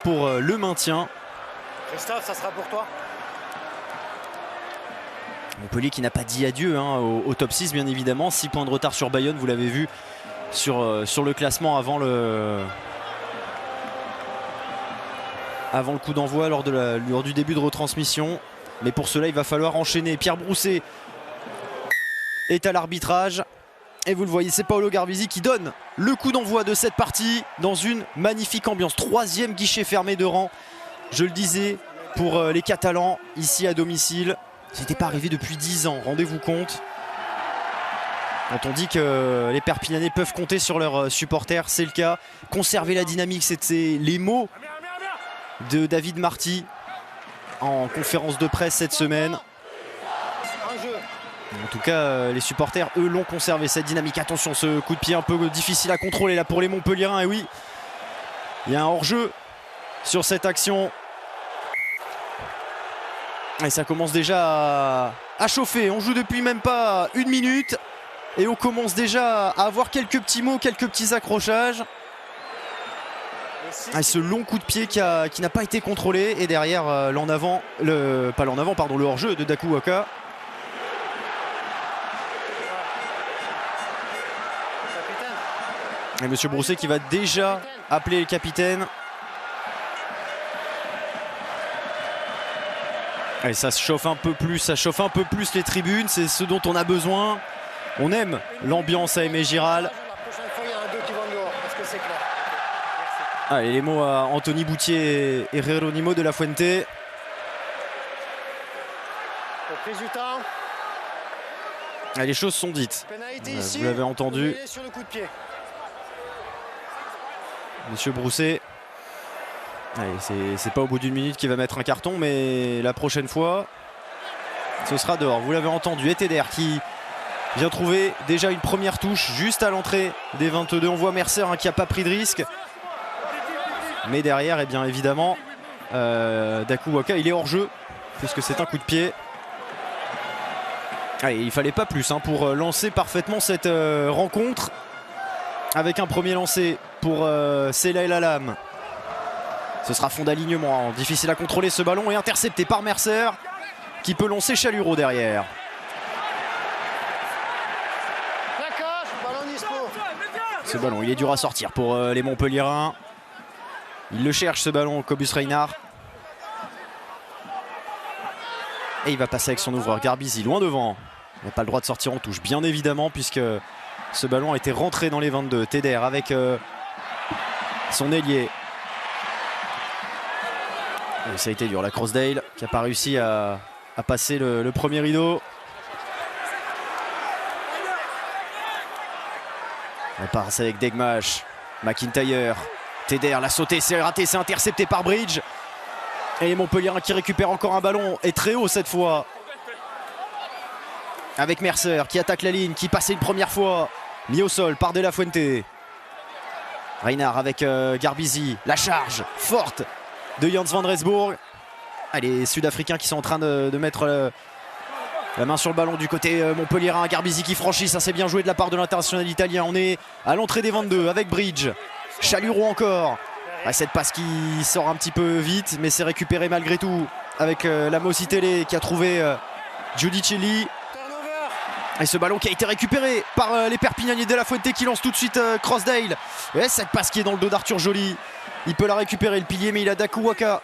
pour le maintien. Christophe, ça sera pour toi. Montpellier qui n'a pas dit adieu au top 6 bien évidemment. 6 points de retard sur Bayonne, vous l'avez vu sur le classement avant le coup d'envoi lors du début de retransmission. Mais pour cela il va falloir enchaîner. Pierre Brousset est à l'arbitrage. Et vous le voyez, c'est Paolo Garbisi qui donne le coup d'envoi de cette partie dans une magnifique ambiance. 3e guichet fermé de rang, je le disais, pour les Catalans ici à domicile. C'était pas arrivé depuis 10 ans, rendez-vous compte. Quand on dit que les Perpignanais peuvent compter sur leurs supporters, c'est le cas. Conserver la dynamique, c'était les mots de David Marty en conférence de presse cette semaine. En tout cas, les supporters, eux, l'ont conservé, cette dynamique. Attention, ce coup de pied un peu difficile à contrôler là pour les Montpelliérains. Et oui, il y a un hors-jeu sur cette action. Et ça commence déjà à chauffer. On joue depuis même pas 1 minute. Et on commence déjà à avoir quelques petits mots, quelques petits accrochages. Et ce long coup de pied qui n'a pas été contrôlé. Et derrière, le hors-jeu de Daku Waka. Et Monsieur Brousset qui va déjà appeler le capitaine. Et ça se chauffe un peu plus, ça chauffe un peu plus les tribunes, c'est ce dont on a besoin. On aime l'ambiance à Aimé Giral. Allez, les mots à Anthony Boutier et Jeronimo de la Fuente. Allez, les choses sont dites. Vous l'avez entendu. Monsieur Brousset. C'est pas au bout d'1 minute qu'il va mettre un carton, mais la prochaine fois, ce sera dehors. Vous l'avez entendu, Eteder qui vient trouver déjà une première touche juste à l'entrée des 22. On voit Mercer qui n'a pas pris de risque. Mais derrière, eh bien évidemment, Daku Waka, il est hors jeu, puisque c'est un coup de pied. Allez, il fallait pas plus pour lancer parfaitement cette rencontre. Avec un premier lancé pour Sela El Alam. Ce sera fond d'alignement. Difficile à contrôler ce ballon et intercepté par Mercer qui peut lancer Chaluro derrière. Ce ballon, il est dur à sortir pour les Montpelliérains. Il le cherche ce ballon, Cobus Reinhardt. Et il va passer avec son ouvreur Garbisi loin devant. Il n'a pas le droit de sortir en touche, bien évidemment, puisque ce ballon a été rentré dans les 22. Teder avec son ailier. Et ça a été dur. La Crossdale qui n'a pas réussi à passer le premier rideau. On passe avec Degmash. McIntyre. Teder l'a sauté, c'est raté, c'est intercepté par Bridge. Et les Montpelliérains qui récupère encore un ballon. Et très haut cette fois. Avec Mercer qui attaque la ligne, qui passait une première fois. Mis au sol par De La Fuente. Reinhardt avec Garbisi. La charge forte de Jans van Rensburg. Les Sud-Africains qui sont en train de mettre la main sur le ballon du côté Montpelliérain. Garbisi qui franchit, ça c'est bien joué de la part de l'international italien. On est à l'entrée des 22 avec Bridge. Chaluro encore. Cette passe qui sort un petit peu vite, mais c'est récupéré malgré tout avec la Mositele qui a trouvé Giudicelli. Et ce ballon qui a été récupéré par les Perpignanais. De La Fuente qui lance tout de suite Crossdale. Et cette passe qui est dans le dos d'Arthur Joly. Il peut la récupérer le pilier, mais il a Daku Waka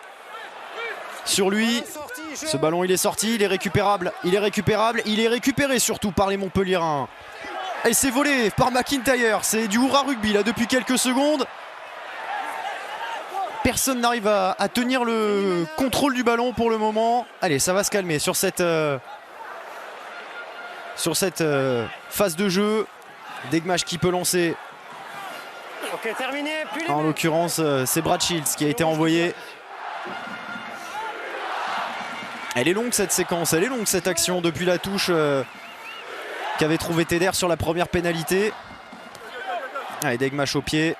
sur lui. Ce ballon il est sorti, il est récupérable. Il est récupéré surtout par les Montpelliérains. Et c'est volé par McIntyre. C'est du hurrah rugby là depuis quelques secondes. Personne n'arrive à tenir le contrôle du ballon pour le moment. Allez, ça va se calmer sur cette phase de jeu. Degmash qui peut lancer. Okay, terminé. En l'occurrence, c'est Brad Shields qui a été envoyé. Elle est longue cette séquence, elle est longue cette action depuis la touche qu'avait trouvé Teder sur la première pénalité. Allez, Degmash au pied.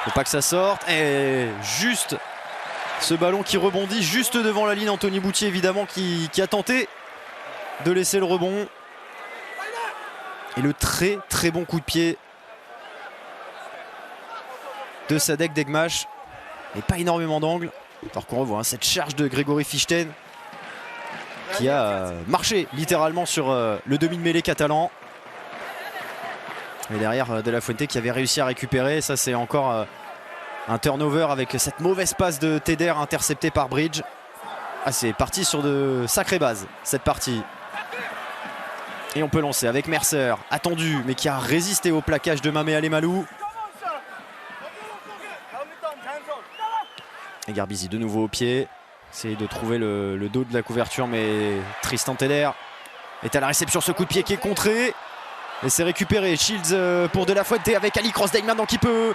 Faut pas que ça sorte. Et juste ce ballon qui rebondit juste devant la ligne. Anthony Boutier évidemment qui a tenté de laisser le rebond. Et le très très bon coup de pied de Sadek Degmach. Et pas énormément d'angles. Alors qu'on revoit cette charge de Grégory Fichten qui a marché littéralement sur le demi de mêlée catalan. Et derrière De La Fuente qui avait réussi à récupérer. Ça c'est encore un turnover avec cette mauvaise passe de Teder interceptée par Bridge. Ah, c'est parti sur de sacrées bases cette partie. Et on peut lancer avec Mercer, attendu mais qui a résisté au plaquage de Mamé Alemalu. Et Garbizi de nouveau au pied. Essaye de trouver le dos de la couverture, mais Tristan Teder est à la réception. Ce coup de pied qui est contré. Et c'est récupéré. Shields pour De La Fuente avec Ali Crossdale maintenant qui peut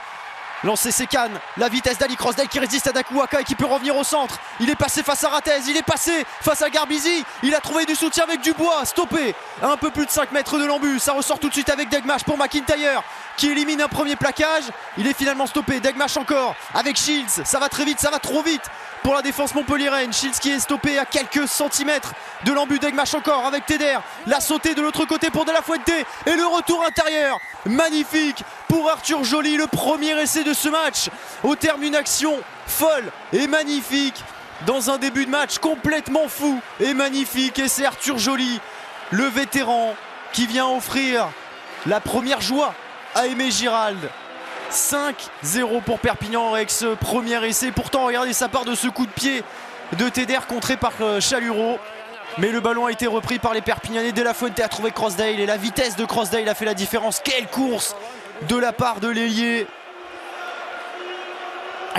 lancer ses cannes. La vitesse d'Ali Crossdale qui résiste à Dakuwaka et qui peut revenir au centre. Il est passé face à Ratez, il est passé face à Garbizi. Il a trouvé du soutien avec Dubois. Stoppé à un peu plus de 5 mètres de l'embut. Ça ressort tout de suite avec Degmach pour McIntyre qui élimine un premier plaquage. Il est finalement stoppé. Degmach encore avec Shields. Ça va très vite, ça va trop vite pour la défense montpelliéraine. Shields qui est stoppé à quelques centimètres de l'embut. Degmach encore avec Teder. La sautée de l'autre côté pour De La Fuente. Et le retour intérieur. Magnifique pour Arthur Joly. Le premier essai de ce match. Au terme d'une action folle et magnifique. Dans un début de match complètement fou et magnifique. Et c'est Arthur Joly, le vétéran, qui vient offrir la première joie à Aimé Girald. 5-0 pour Perpignan avec ce premier essai. Pourtant, regardez, ça part de ce coup de pied de Teder contré par Chaluro. Mais le ballon a été repris par les Perpignanais. De La Fuente a trouvé Crossdale et la vitesse de Crossdale a fait la différence. Quelle course de la part de l'ailier.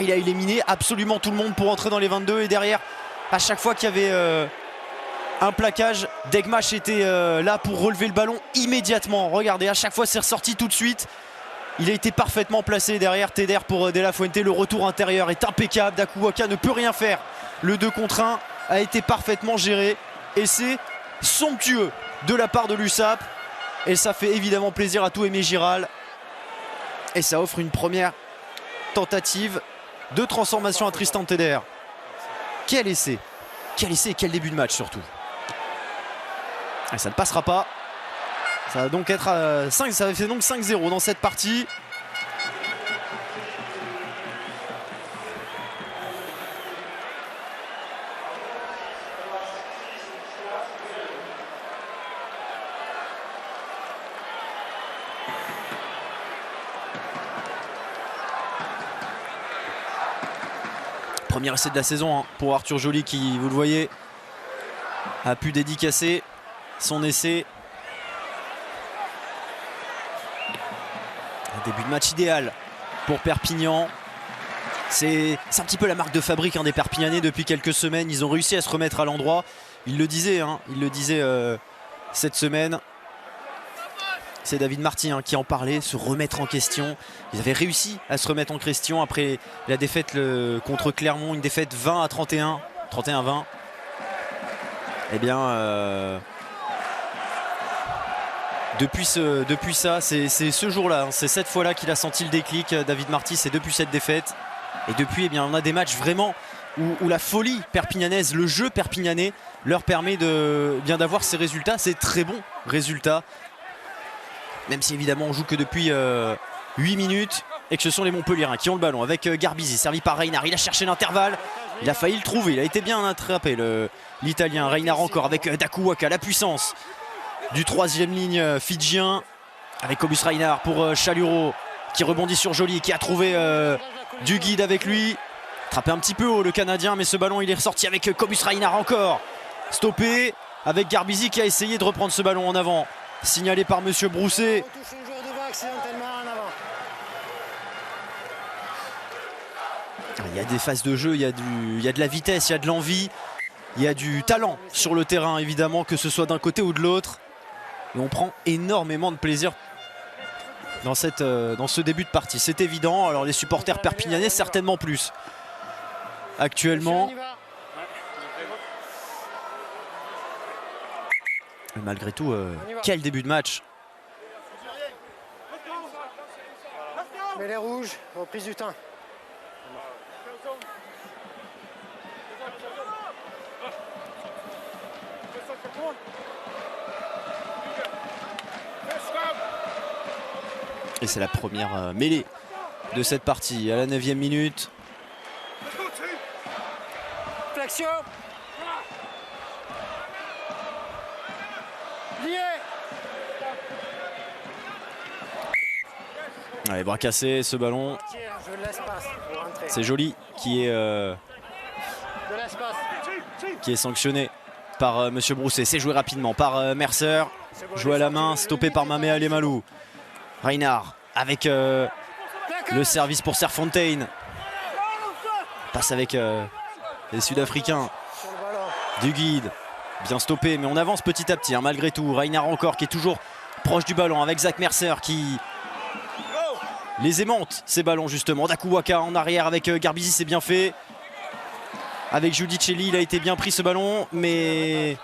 Il a éliminé absolument tout le monde pour entrer dans les 22. Et derrière, à chaque fois qu'il y avait un plaquage, Degmach était là pour relever le ballon immédiatement. Regardez, à chaque fois c'est ressorti tout de suite. Il a été parfaitement placé derrière Teder pour De La Fuente. Le retour intérieur est impeccable. Dakuwaka ne peut rien faire. Le 2 contre 1 a été parfaitement géré. Et c'est somptueux de la part de l'USAP. Et ça fait évidemment plaisir à tout Aimé Girald. Et ça offre une première tentative de transformation à Tristan Teder. Quel essai. Quel essai et quel début de match surtout. Et ça ne passera pas. Ça va donc être 5, ça fait donc 5-0 dans cette partie. Premier essai de la saison pour Arthur Joly qui, vous le voyez, a pu dédicacer son essai. Un début de match idéal pour Perpignan. C'est un petit peu la marque de fabrique des Perpignanais depuis quelques semaines. Ils ont réussi à se remettre à l'endroit. Il le disait, cette semaine. C'est David Marty qui en parlait, se remettre en question. Ils avaient réussi à se remettre en question après la défaite contre Clermont, une défaite 20-31, 31-20. Eh bien, depuis ça, c'est ce jour-là, c'est cette fois-là qu'il a senti le déclic, David Marty, c'est depuis cette défaite. Et depuis, eh bien, on a des matchs vraiment où la folie perpignanaise, le jeu perpignanais leur permet d'avoir ces résultats, ces très bons résultats. Même si évidemment on joue que depuis 8 minutes et que ce sont les Montpelliérains qui ont le ballon avec Garbizi, servi par Reinhard. Il a cherché l'intervalle, il a failli le trouver, il a été bien attrapé l'Italien. Reinhard encore avec Dakuwaka, la puissance du troisième ligne fidjien avec Cobus Reinhard pour Chaluro qui rebondit sur Joly, qui a trouvé du guide avec lui. Trappé un petit peu haut le Canadien, mais ce ballon il est ressorti avec Cobus Reinhard encore. Stoppé avec Garbizi qui a essayé de reprendre ce ballon en avant. Signalé par Monsieur Brousset. Il y a des phases de jeu, il y a de la vitesse, il y a de l'envie, il y a du talent sur le terrain évidemment, que ce soit d'un côté ou de l'autre. Et on prend énormément de plaisir dans ce début de partie, c'est évident. Alors les supporters perpignanais certainement plus actuellement. Malgré tout, quel début de match. Mais les rouges, reprise du temps. Et c'est la première mêlée de cette partie à la 9e minute. Flexion. Lié. Allez, bras cassé, ce ballon. Je l'espace pour rentrer. C'est Joly qui est De l'espace. sanctionné par Monsieur Brousset. C'est joué rapidement par Mercer. Joué à la main, stoppé par Mamé Alemalu. Reinhard avec le service pour Serfontein. Passe avec les Sud-Africains. Sur le ballon. Du guide. Bien stoppé, mais on avance petit à petit hein, malgré tout. Reinhard encore qui est toujours proche du ballon avec Zach Mercer qui les aimante ces ballons justement. Dakuwaka en arrière avec Garbisi, c'est bien fait. Avec Giudicelli, il a été bien pris ce ballon, mais il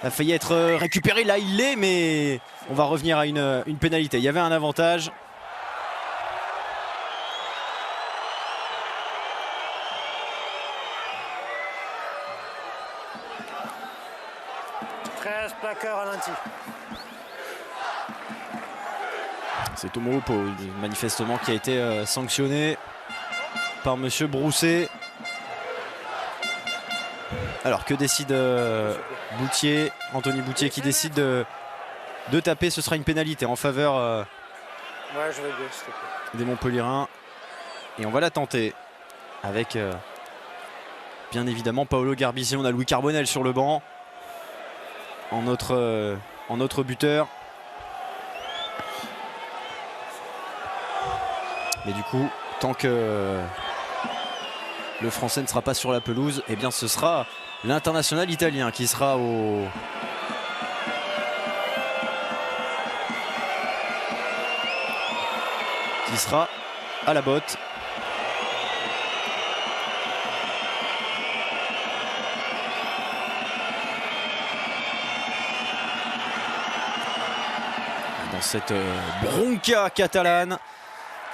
a failli être récupéré. Là, il l'est, mais on va revenir à une pénalité. Il y avait un avantage. Plaqueur ralenti. C'est Tomo Hoppo, manifestement, qui a été sanctionné par Monsieur Brousset. Alors que décide Boutier, Anthony Boutier qui décide de taper. Ce sera une pénalité en faveur Ouais, je veux bien, s'il te plaît. des Montpellierins. Et on va la tenter avec bien évidemment Paolo Garbisi. On a Louis Carbonel sur le banc en notre buteur. Mais du coup, tant que le Français ne sera pas sur la pelouse, eh bien ce sera l'international italien qui sera à la botte. Dans cette bronca catalane,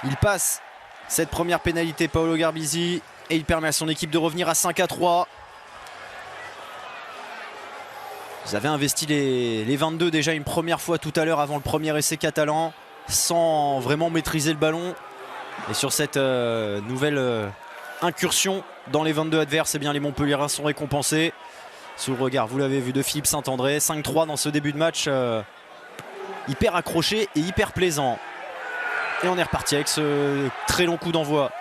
il passe cette première pénalité, Paolo Garbisi, et il permet à son équipe de revenir à 5-3. Vous avez investi les 22 déjà une première fois tout à l'heure avant le premier essai catalan, sans vraiment maîtriser le ballon. Et sur cette nouvelle incursion dans les 22 adverses, eh bien les Montpellierins sont récompensés. Sous le regard, vous l'avez vu, de Philippe Saint-André. 5-3 dans ce début de match, hyper accroché et hyper plaisant. Et on est reparti avec ce très long coup d'envoi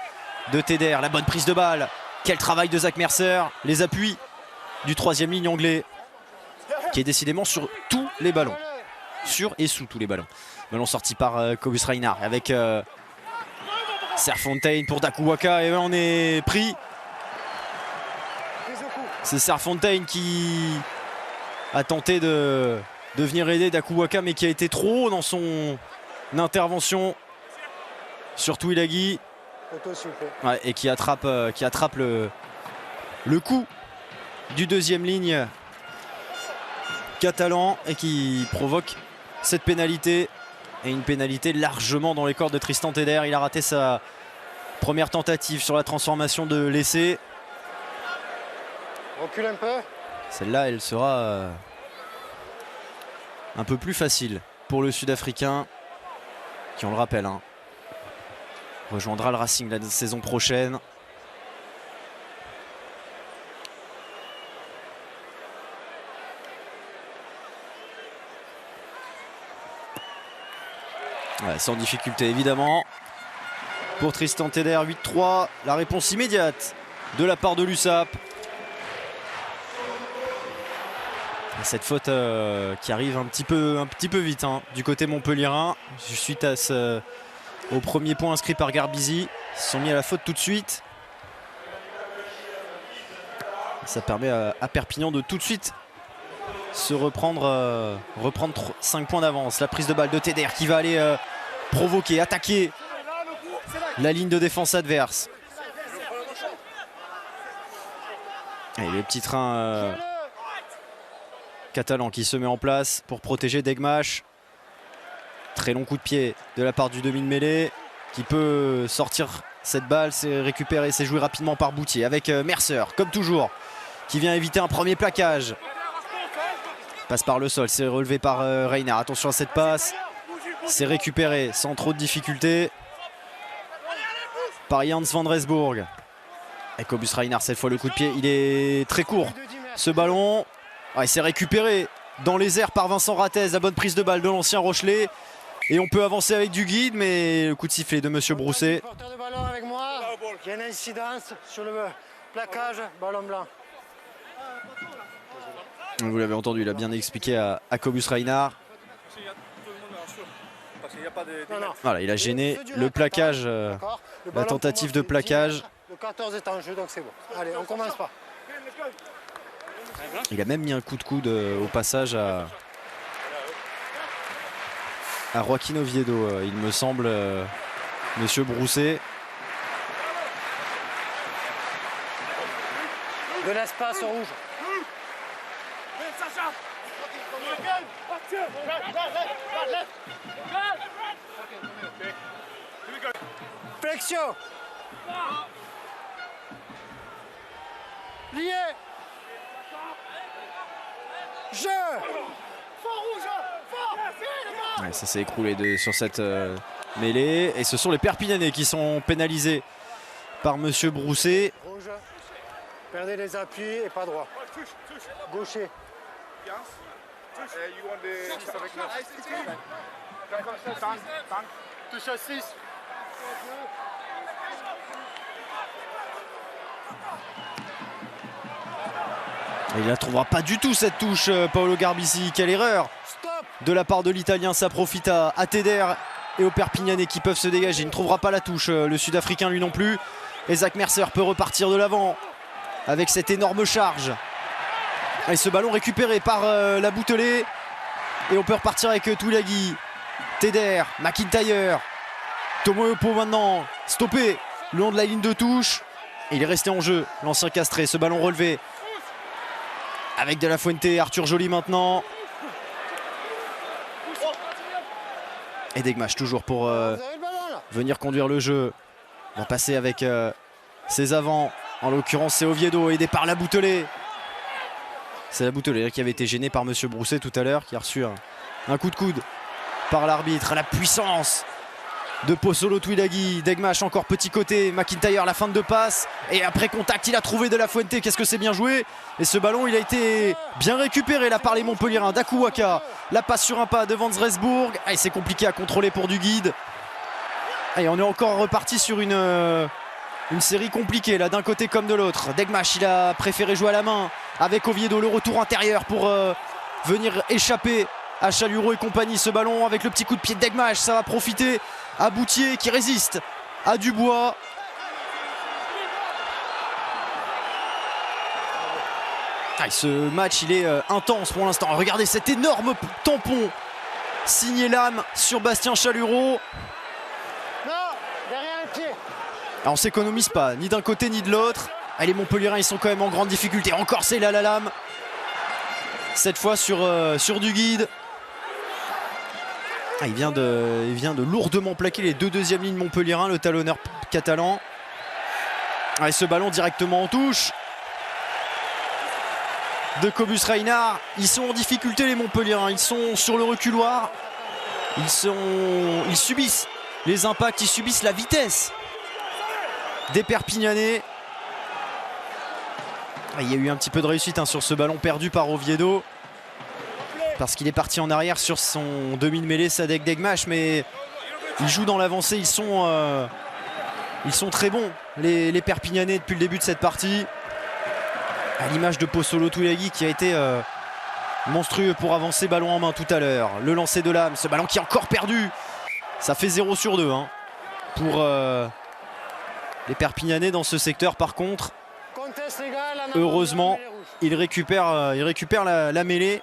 de Teder. La bonne prise de balle. Quel travail de Zach Mercer. Les appuis du troisième ligne anglais, qui est décidément sur tous les ballons. Sur et sous tous les ballons. Ballon sorti par Cobus Reinhard avec Serfontein pour Dakuwaka. Et ben on est pris. C'est Serfontein qui a tenté de venir aider Dakuwaka, mais qui a été trop haut dans son intervention. Surtout Ilagui. Ouais, et qui attrape le coup du deuxième ligne catalan et qui provoque cette pénalité. Et une pénalité largement dans les cordes de Tristan Teder. Il a raté sa première tentative sur la transformation de l'essai. Recule un peu. Celle-là, elle sera un peu plus facile pour le Sud-Africain, qui, on le rappelle, hein, rejoindra le Racing la saison prochaine. Ouais, sans difficulté évidemment pour Tristan Teder. 8-3, la réponse immédiate de la part de l'USAP. Cette faute qui arrive un petit peu vite hein, du côté montpellierin, suite au premier point inscrit par Garbisi. Ils se sont mis à la faute tout de suite. Ça permet à Perpignan de tout de suite se reprendre 5 points d'avance. La prise de balle de Teder qui va aller provoquer, attaquer la ligne de défense adverse. Et le petit train catalan qui se met en place pour protéger Degmash. Très long coup de pied de la part du demi de mêlée qui peut sortir cette balle. C'est récupéré, c'est joué rapidement par Boutier avec Mercer comme toujours, qui vient éviter un premier plaquage. Passe par le sol, c'est relevé par Reinhard. Attention à cette passe. C'est récupéré sans trop de difficultés. par Jans van Rensburg. Et Cobus Reinhardt, cette fois le coup de pied, il est très court. Ce ballon, il s'est récupéré dans les airs par Vincent Rattez. La bonne prise de balle de l'ancien Rochelet. Et on peut avancer avec du guide, mais le coup de sifflet de Monsieur Brousset. Porteur de ballon avec moi. Il y a une incidence sur le plaquage, ballon blanc. Vous l'avez entendu, il a bien expliqué à Cobus Reinhardt. Voilà, il a gêné le plaquage, la tentative de plaquage. Le 14 est en jeu, donc c'est bon. Allez, on commence pas. Il a même mis un coup de coude au passage à Joaquin Oviedo, il me semble, Monsieur Brousset. De l'espace rouge. Flexion. Lié. Jeu. Ouais, ça s'est écroulé sur cette mêlée. Et ce sont les Perpignanais qui sont pénalisés par Monsieur Brousset. Rouge. Perdez les appuis et pas droit. Gaucher. Touche à 6. Il ne la trouvera pas du tout cette touche, Paolo Garbisi. Quelle erreur de la part de l'Italien. Ça profite à Teder et aux Perpignanais qui peuvent se dégager. Il ne trouvera pas la touche, le Sud-Africain lui non plus. Et Zach Mercer peut repartir de l'avant avec cette énorme charge. Et ce ballon récupéré par la Boutelet. Et on peut repartir avec Tuilagi, Teder, McIntyre. Tomoyopo maintenant, stoppé le long de la ligne de touche. Et il est resté en jeu, l'ancien Castré. Ce ballon relevé avec De La Fuente, Arthur Joly maintenant. Et Degmash toujours pour venir conduire le jeu. On va passer avec ses avants. En l'occurrence, c'est Oviedo, aidé par la Boutelet. C'est la Boutelet qui avait été gênée par Monsieur Brousset tout à l'heure, qui a reçu un coup de coude par l'arbitre. La puissance de Posolo Tuilagi. Degmash encore petit côté. McIntyre, la fin de passe. Et après contact, il a trouvé De La Fuente. Qu'est-ce que c'est bien joué. Et ce ballon, il a été bien récupéré là par les Montpelliérains. Dakuwaka, la passe sur un pas de Van Rensburg. Et c'est compliqué à contrôler pour du guide. Et on est encore reparti sur une série compliquée là d'un côté comme de l'autre. Degmash, il a préféré jouer à la main avec Oviedo. Le retour intérieur pour venir échapper à Chaluro et compagnie. Ce ballon avec le petit coup de pied de Degmash, ça va profiter à Boutier qui résiste à Dubois. Ce match, il est intense pour l'instant. Regardez cet énorme tampon signé Lame sur Bastien Chaluro. Non, derrière les pieds. On s'économise pas, ni d'un côté ni de l'autre. Les Montpelliérains, ils sont quand même en grande difficulté. Encore c'est là la Lame. Cette fois sur du guide. Il vient de lourdement plaquer les deux deuxièmes lignes montpelliérains, le talonneur catalan. Et ce ballon directement en touche de Cobus Reinhardt. Ils sont en difficulté les Montpelliérains, ils sont sur le reculoir. Ils subissent les impacts, ils subissent la vitesse des Perpignanais. Il y a eu un petit peu de réussite sur ce ballon perdu par Oviedo. Parce qu'il est parti en arrière sur son demi-mêlée Sadek Degmash, mais ils jouent dans l'avancée, ils sont très bons les Perpignanais depuis le début de cette partie. À l'image de Posolo Tuilagi qui a été monstrueux pour avancer ballon en main tout à l'heure. Le lancer de Lame, ce ballon qui est encore perdu. Ça fait 0 sur 2 pour les Perpignanais dans ce secteur. Par contre, heureusement, il récupère la mêlée.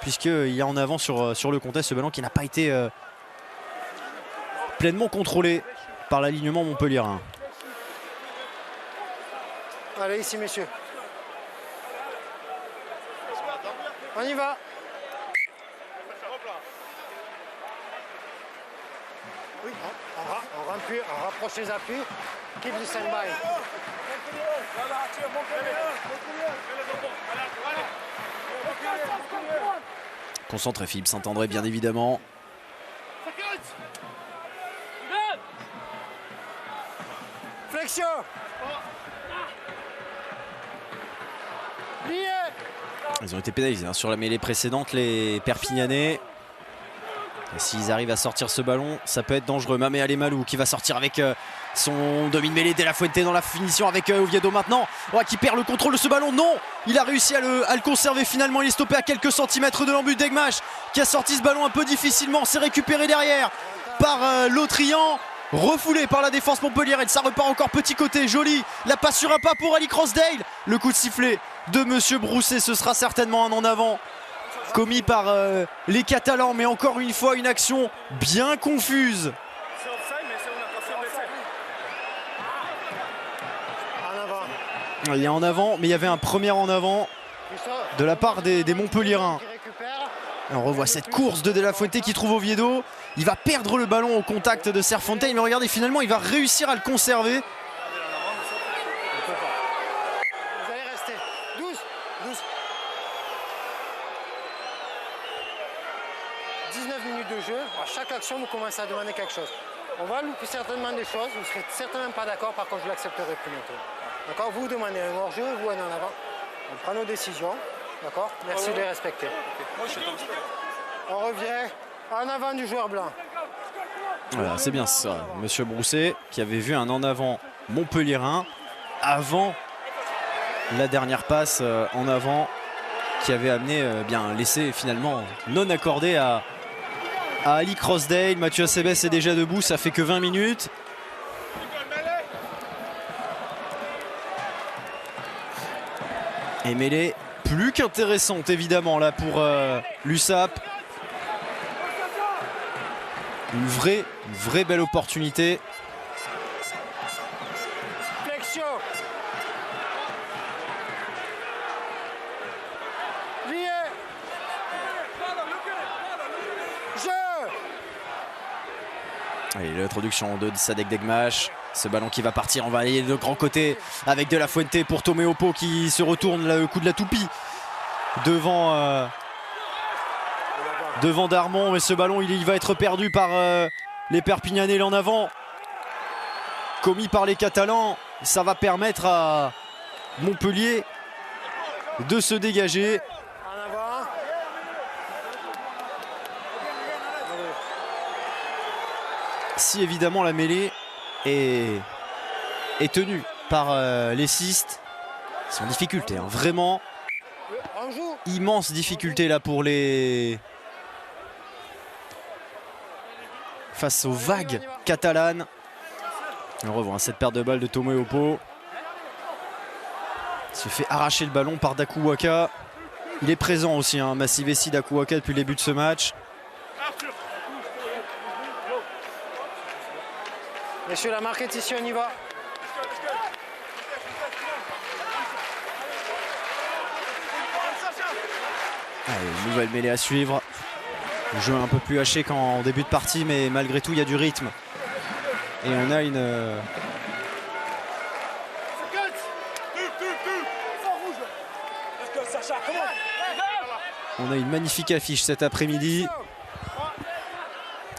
Puisqu'il y a en avant sur le contest ce ballon qui n'a pas été pleinement contrôlé par l'alignement montpelliérain. Allez ici messieurs. On y va. Oui, on rapproche les appuis. Keep the stand-by. Concentré Philippe Saint-André bien évidemment. Flexion. Lié. Ils ont été pénalisés hein, sur la mêlée précédente, les Perpignanais. Et s'ils arrivent à sortir ce ballon, ça peut être dangereux. Mamé Alemalu qui va sortir avec son demi-mêlée. De la Fuente dans la finition avec Oviedo maintenant. Oh, qui perd le contrôle de ce ballon. Non, il a réussi à le conserver finalement. Il est stoppé à quelques centimètres de l'embut d'Egmash qui a sorti ce ballon un peu difficilement. C'est récupéré derrière par l'Autrian. Refoulé par la défense montpelliéraine. Ça repart encore petit côté. Joli. La passe sur un pas pour Ali Crossdale. Le coup de sifflet de Monsieur Brousset. Ce sera certainement un en avant commis par les Catalans, mais encore une fois une action bien confuse. Il y a en avant, mais il y avait un premier en avant de la part des Montpelliérains. Et on revoit cette course de la Fuente qui trouve Oviedo. Il va perdre le ballon au contact de Serfontein, mais regardez, finalement il va réussir à le conserver. Vous allez rester 12. 19 minutes de jeu, à chaque action vous commencez à demander quelque chose. On va louper certainement des choses, vous ne serez certainement pas d'accord, par contre je ne l'accepterai plus maintenant. D'accord, vous demandez un hors-jeu, vous un en avant. On prend nos décisions, d'accord. Merci de les respecter. On revient en avant du joueur blanc. Voilà, c'est bien ça, Monsieur Brousset qui avait vu un en avant montpelliérain avant la dernière passe en avant qui avait amené bien l'essai finalement non accordé à Ali Crossdale. Mathieu Acebes est déjà debout, ça fait que 20 minutes. Et mêlée plus qu'intéressante évidemment là pour l'USAP. Une vraie belle opportunité. Flexion. Lié. Jeu. Allez, l'introduction de Sadek Degmash. Ce ballon qui va partir, on va aller de grand côté avec de la Fuente pour Tomé Oppo qui se retourne le coup de la toupie devant Darmon. Mais ce ballon il va être perdu par les Perpignanais en avant, commis par les Catalans. Ça va permettre à Montpellier de se dégager. En avant. Si évidemment la mêlée est tenue par les Cistes, ils sont en difficulté, hein, vraiment immense difficulté là pour les face aux vagues catalanes. On revoit cette perte de balle de Tomé Oppo. Il se fait arracher le ballon par Dakuwaka. Il est présent aussi, hein, Massivesi Dakuwaka depuis le début de ce match. Messieurs, la marque est ici, on y va. Allez, nouvelle mêlée à suivre. Le jeu un peu plus haché qu'en début de partie, mais malgré tout, il y a du rythme. Et on a une magnifique affiche cet après-midi.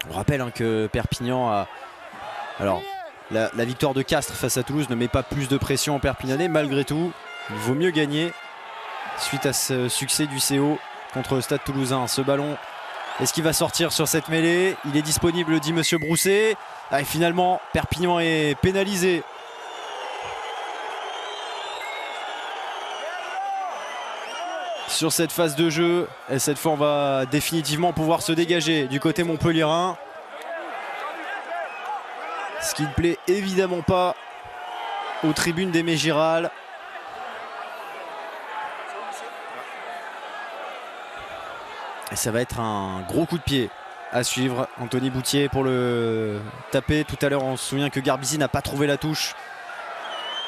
On rappelle hein, que Perpignan a... Alors, la victoire de Castres face à Toulouse ne met pas plus de pression en Perpignanais. Malgré tout, il vaut mieux gagner suite à ce succès du CO contre le Stade Toulousain. Ce ballon, est-ce qu'il va sortir sur cette mêlée? Il est disponible, dit Monsieur Brousset. Et finalement, Perpignan est pénalisé. Sur cette phase de jeu, et cette fois on va définitivement pouvoir se dégager du côté montpelliérain. Ce qui ne plaît évidemment pas aux tribunes des Mégirales. Et ça va être un gros coup de pied à suivre. Anthony Boutier pour le taper. Tout à l'heure on se souvient que Garbizi n'a pas trouvé la touche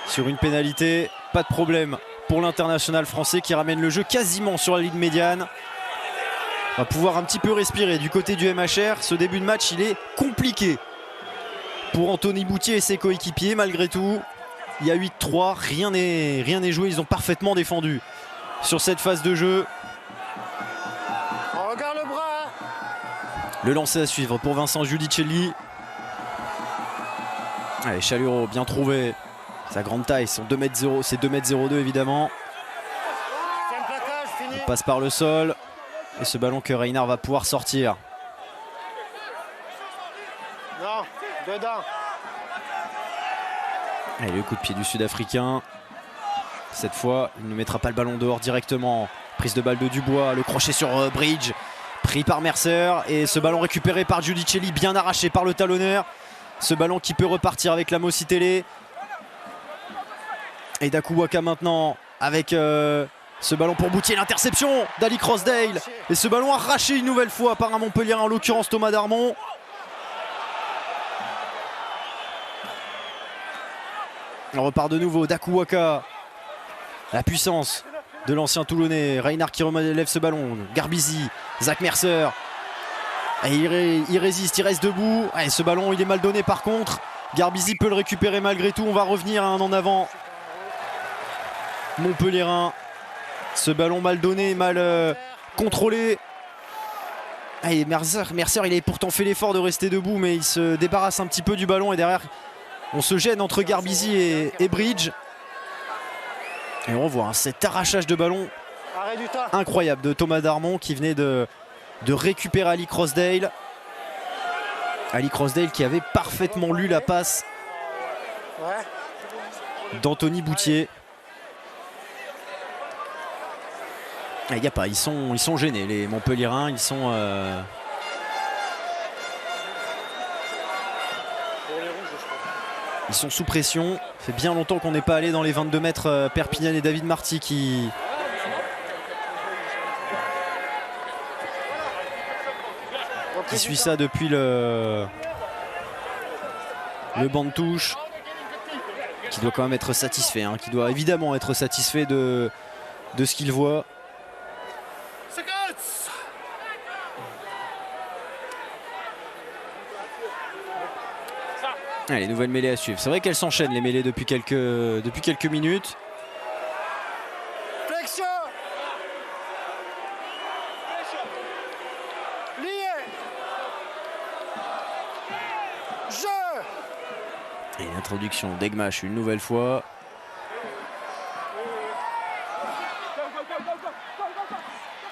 sur une pénalité. Pas de problème pour l'international français qui ramène le jeu quasiment sur la ligne médiane. On va pouvoir un petit peu respirer du côté du MHR. Ce début de match il est compliqué pour Anthony Boutier et ses coéquipiers. Malgré tout, il y a 8-3, rien n'est joué. Ils ont parfaitement défendu sur cette phase de jeu. On regarde le bras. Le lancer à suivre pour Vincent Giudicelli. Allez, Chaluro, bien trouvé. Sa grande taille, c'est 2m02 évidemment. Il passe par le sol. Et ce ballon que Reinhard va pouvoir sortir. Non, dedans. Allez, le coup de pied du Sud-Africain. Cette fois, il ne mettra pas le ballon dehors directement. Prise de balle de Dubois, le crochet sur Bridge. Pris par Mercer. Et ce ballon récupéré par Giudicelli, bien arraché par le talonneur. Ce ballon qui peut repartir avec la Mositele. Et Dakuwaka maintenant avec ce ballon pour Boutier. L'interception d'Ali Crossdale. Et ce ballon arraché une nouvelle fois par un Montpellier, en l'occurrence Thomas Darmon. On repart de nouveau. Dakuwaka. La puissance de l'ancien Toulonnais. Reinhard qui relève ce ballon. Garbizi. Zach Mercer. Et il résiste, il reste debout. Et ce ballon, il est mal donné par contre. Garbizi peut le récupérer malgré tout. On va revenir à un en avant. Montpellierin. Ce ballon mal donné, mal contrôlé. Et Mercer, il a pourtant fait l'effort de rester debout, mais il se débarrasse un petit peu du ballon. Et derrière, on se gêne entre Garbizi et Bridge. Et on voit cet arrachage de ballon incroyable de Thomas Darmon qui venait de récupérer Ali Crossdale. Ali Crossdale qui avait parfaitement lu la passe d'Anthony Boutier. Il y a pas, ils sont gênés les Montpelliérains, ils sont sous pression. Ça fait bien longtemps qu'on n'est pas allé dans les 22 mètres. Perpignan et David Marty qui suit ça depuis le banc de touche, qui doit quand même être satisfait, hein, qui doit évidemment être satisfait de ce qu'il voit. Allez, nouvelle mêlée à suivre. C'est vrai qu'elles s'enchaînent les mêlées depuis quelques minutes. Flexion. Lié. Jeu. Et l'introduction d'Egmash une nouvelle fois.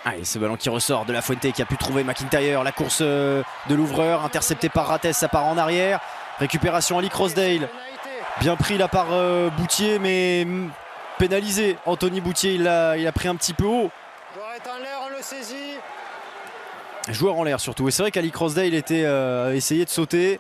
Allez, ce ballon qui ressort de La Fuente qui a pu trouver McIntyre. La course de l'ouvreur, intercepté par Rates, ça part en arrière. Récupération Ali Crossdale. Bien pris là par Boutier, mais pénalisé. Anthony Boutier, il a pris un petit peu haut. Joueur est en l'air, on le saisit. Joueur en l'air surtout. Et c'est vrai qu'Ali Crossdale était essayé de sauter.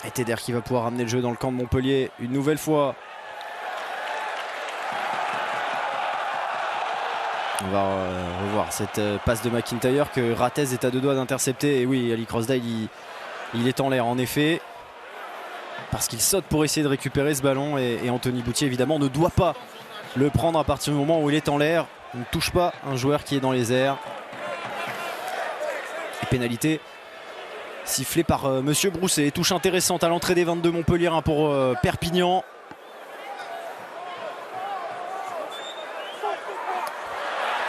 Et Teder qui va pouvoir ramener le jeu dans le camp de Montpellier une nouvelle fois. On va revoir cette passe de McIntyre que Rates est à deux doigts d'intercepter. Et oui, Ali Crossdale, il est en l'air en effet. Parce qu'il saute pour essayer de récupérer ce ballon. Et Anthony Boutier évidemment ne doit pas le prendre à partir du moment où il est en l'air. Il ne touche pas un joueur qui est dans les airs. Et pénalité sifflée par Monsieur Brousset. Touche intéressante à l'entrée des 22 Montpelliérains pour Perpignan.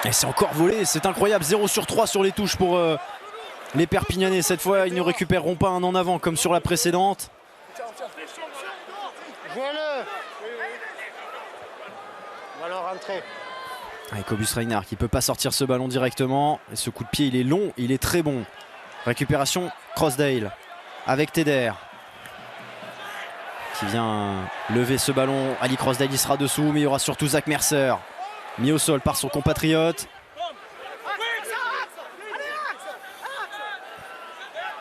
Et c'est encore volé, c'est incroyable. 0 sur 3 sur les touches pour les Perpignanais. Cette fois, ils ne récupéreront pas un en avant comme sur la précédente. Jouez-le. Ballon rentré. Avec Cobus Reinhard qui ne peut pas sortir ce ballon directement. Et ce coup de pied, il est long, il est très bon. Récupération Crossdale avec Teder qui vient lever ce ballon. Ali Crossdale, il sera dessous, mais il y aura surtout Zach Mercer. Mis au sol par son compatriote.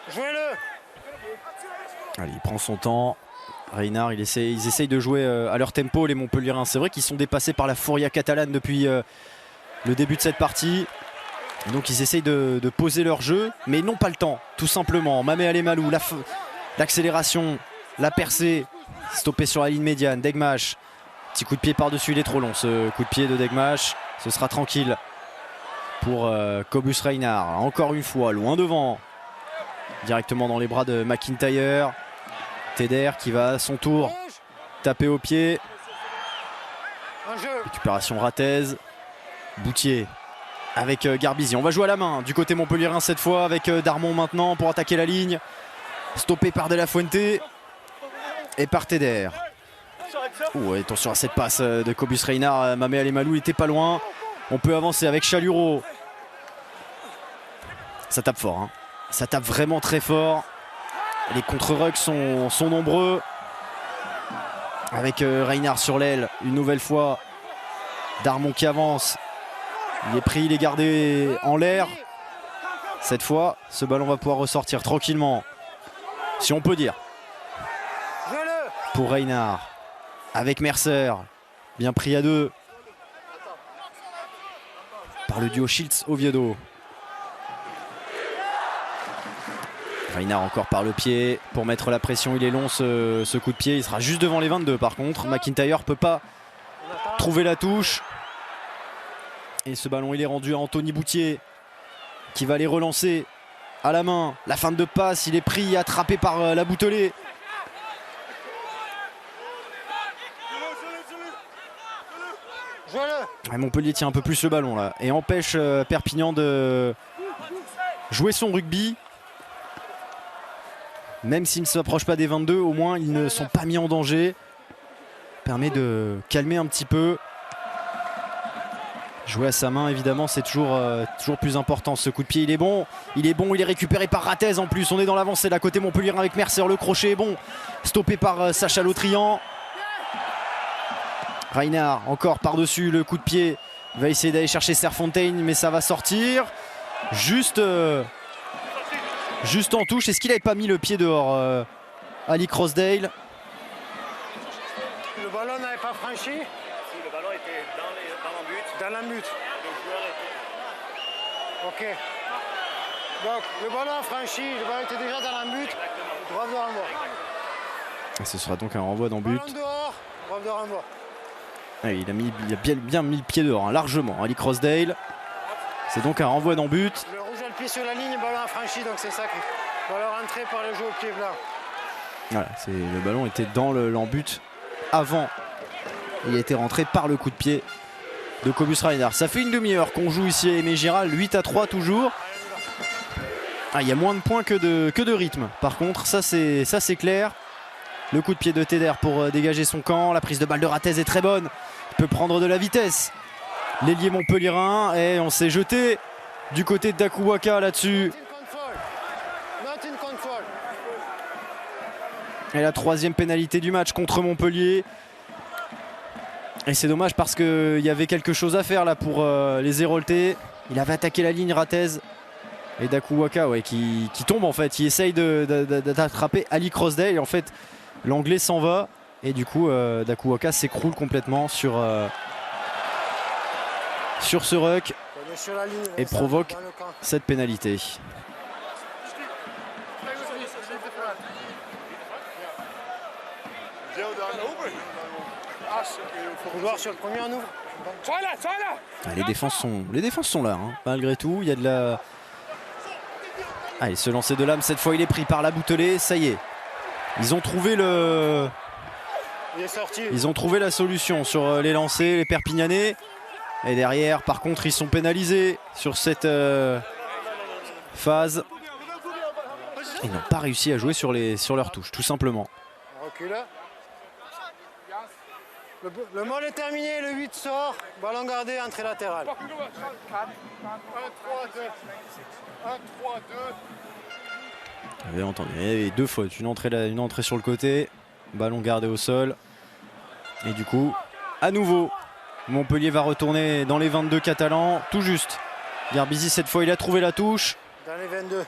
Jouez-le. Allez, il prend son temps. Reinhard, ils essayent de jouer à leur tempo, les Montpelliérains. C'est vrai qu'ils sont dépassés par la Furia catalane depuis le début de cette partie. Et donc ils essayent de poser leur jeu, mais ils n'ont pas le temps, tout simplement. Mamé Alemalou, l'accélération, la percée, stoppé sur la ligne médiane. Degmash. Petit coup de pied par-dessus, il est trop long ce coup de pied de Degmash. Ce sera tranquille pour Cobus Reinhard. Encore une fois, loin devant. Directement dans les bras de McIntyre. Teder qui va à son tour taper au pied. Récupération Rates. Boutier avec Garbizi. On va jouer à la main du côté montpelliérain cette fois avec Darmon maintenant pour attaquer la ligne. Stoppé par De La Fuente et par Teder. Attention à cette passe de Cobus Reinhardt. Mamé Alemalou n'était pas loin. On peut avancer avec Chaluro. Ça tape fort, hein. Ça tape vraiment très fort. Les contre-rucks sont nombreux. Avec Reinhardt sur l'aile une nouvelle fois. Darmon qui avance. Il est pris, il est gardé en l'air. Cette fois, ce ballon va pouvoir ressortir tranquillement. Si on peut dire. Pour Reinhardt. Avec Mercer. Bien pris à deux. Par le duo Shields-Oviedo. Reinhardt encore par le pied pour mettre la pression. Il est long ce coup de pied. Il sera juste devant les 22 par contre. McIntyre ne peut pas trouver la touche. Et ce ballon il est rendu à Anthony Boutier qui va les relancer à la main. La fin de passe, il est pris, attrapé par la Boutelet. Et Montpellier tient un peu plus le ballon là et empêche Perpignan de jouer son rugby. Même s'ils ne s'approchent pas des 22, au moins ils ne sont pas mis en danger. Permet de calmer un petit peu. Jouer à sa main évidemment c'est toujours plus important. Ce coup de pied il est bon, il est récupéré par Ratez en plus. On est dans l'avancée là côté Montpellier avec Mercer. Le crochet est bon, stoppé par Sacha Lautrian. Reinhardt encore par-dessus le coup de pied. Il va essayer d'aller chercher Serfontaine mais ça va sortir. Juste en touche. Est-ce qu'il n'avait pas mis le pied dehors Ali Crossdale? Le ballon n'avait pas franchi. Si, le ballon était dans l'embut. Dans l'embut. Le joueur était... Ok. Donc le ballon a franchi, le ballon était déjà dans l'embut. Droit de renvoi. Ce sera donc un renvoi d'embut. Ballon dehors, droit de renvoi. Il a bien mis le pied dehors, hein, largement. Ali Crossdale. C'est donc un renvoi d'embut. Le rouge a le pied sur la ligne, le ballon a franchi, donc c'est ça qui va rentrer par le jeu au pied blanc. Voilà, le ballon était dans l'embut avant. Il a été rentré par le coup de pied de Cobus Reinhardt. Ça fait une demi-heure qu'on joue ici à Aimé Giral, 8-3 toujours. Il y a moins de points que de rythme. Par contre, ça c'est clair. Le coup de pied de Teder pour dégager son camp. La prise de balle de Ratez est très bonne. Il peut prendre de la vitesse. L'ailier montpelliérain et on s'est jeté du côté de Dakuwaka là-dessus. Et la troisième pénalité du match contre Montpellier. Et c'est dommage parce qu'il y avait quelque chose à faire là pour les Héroltais. Il avait attaqué la ligne Ratez. Et Dakuwaka qui tombe en fait. Il essaye d'attraper Ali Crossdale. Et en fait l'anglais s'en va. Et du coup Dakuwaka s'écroule complètement sur ce ruck. Et provoque cette pénalité. Sur le premier, on ouvre. Les défenses sont là, hein. Malgré tout. Il y a de la... Allez, ce lancer de l'âme, cette fois il est pris par la Boutelet. Ça y est. Ils ont trouvé Ils ont trouvé la solution sur les lancers, les Perpignanais. Et derrière, par contre, ils sont pénalisés sur cette phase. Ils n'ont pas réussi à jouer sur leur touche, tout simplement. On recule. Le mall est terminé, le 8 sort, ballon gardé, entrée latérale. 1-3-2. 1-3-2. Vous avez entendu, il y avait deux fautes, une entrée sur le côté, ballon gardé au sol. Et du coup, à nouveau, Montpellier va retourner dans les 22 catalans, tout juste. Garbizi, cette fois, il a trouvé la touche. Dans les 22.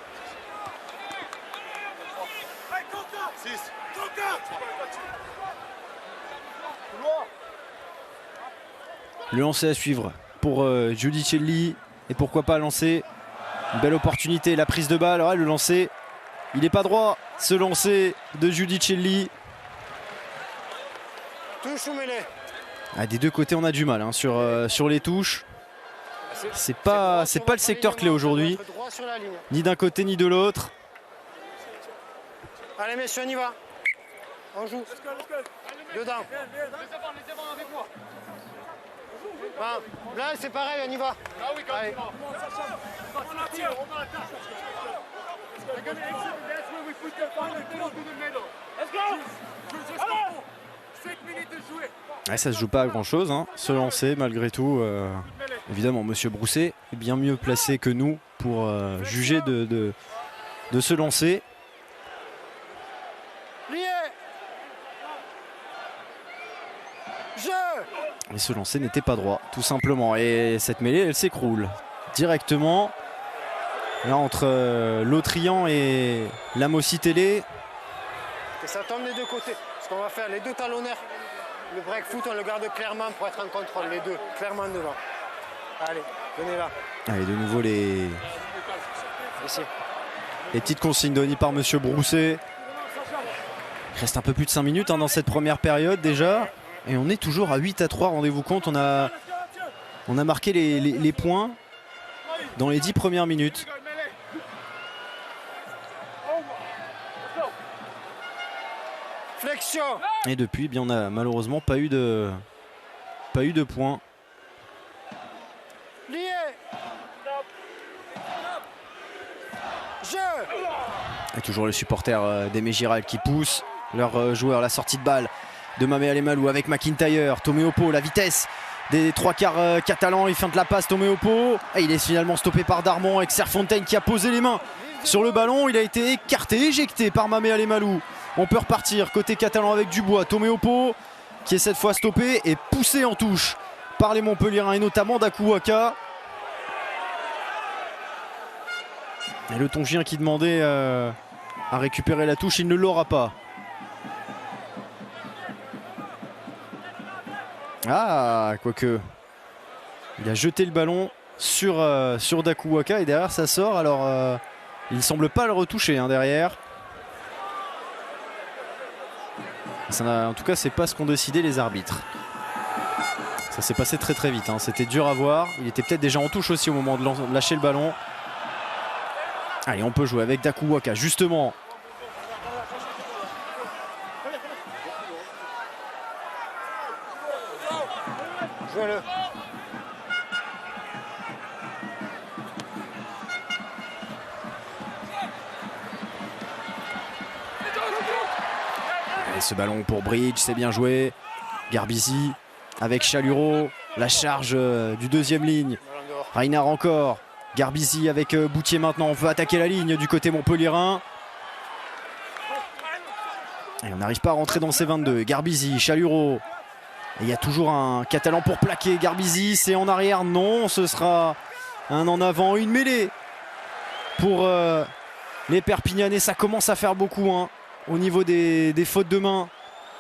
Le lancer à suivre pour Giudicelli. Et pourquoi pas lancer. Une belle opportunité, la prise de balle. Le lancer, il n'est pas droit. Ce lancer de Giudicelli. Touche ou mêlée. Des deux côtés, on a du mal hein, sur les touches. C'est pas le secteur clé aujourd'hui. Ni d'un côté ni de l'autre. Allez messieurs, on y va. On joue. Dedans. Bon, là, c'est pareil, on y va. Allez. Ouais, ça se joue pas à grand chose, hein. Se lancer malgré tout. Évidemment, Monsieur Brousset est bien mieux placé que nous pour juger de se lancer. Et se lancer n'était pas droit, tout simplement. Et cette mêlée, elle s'écroule directement. Là, entre l'Autrian et la Mossy-Télé. Que ça tombe des deux côtés. Ce qu'on va faire, les deux talonnaires, le break foot, on le garde clairement pour être en contrôle, les deux, clairement devant. Allez, venez là. Allez, de nouveau les Ici. Les petites consignes données par Monsieur Brousset. Il reste un peu plus de 5 minutes hein, dans cette première période déjà. Et on est toujours à 8-3, rendez-vous compte. On a marqué les points dans les 10 premières minutes. Flexion. Et depuis, eh bien, on n'a malheureusement pas eu de points. Lié. Jeu. Et toujours les supporters d'Aimé Giral qui poussent leurs joueurs. La sortie de balle de Mamé Alemalu avec McIntyre. Toméopo, la vitesse des trois quarts catalans. Il feinte la passe, Toméopo. Et il est finalement stoppé par Darmon avec Serfontaine qui a posé les mains sur le ballon. Il a été écarté, éjecté par Mamé Alemalu. On peut repartir côté catalan avec Dubois. Toméopo qui est cette fois stoppé et poussé en touche par les Montpelliérains et notamment Dakuwaka. Et le Tongien qui demandait à récupérer la touche, il ne l'aura pas. Ah, quoique. Il a jeté le ballon sur Dakuwaka et derrière ça sort. Alors, il ne semble pas le retoucher hein, derrière. En tout cas, c'est pas ce qu'ont décidé les arbitres. Ça s'est passé très très vite. Hein. C'était dur à voir. Il était peut-être déjà en touche aussi au moment de lâcher le ballon. Allez, on peut jouer avec Dakuwaka, justement. Jouez-le. Et ce ballon pour Bridge, c'est bien joué. Garbizi avec Chaluro. La charge du deuxième ligne. Reinhard encore. Garbizi avec Boutier maintenant. On veut attaquer la ligne du côté montpelliérain. Et on n'arrive pas à rentrer dans ces 22. Garbizi, Chaluro. Et il y a toujours un Catalan pour plaquer. Garbizi, c'est en arrière. Non, ce sera un en avant. Une mêlée pour les Perpignanais. Ça commence à faire beaucoup hein, au niveau des fautes de main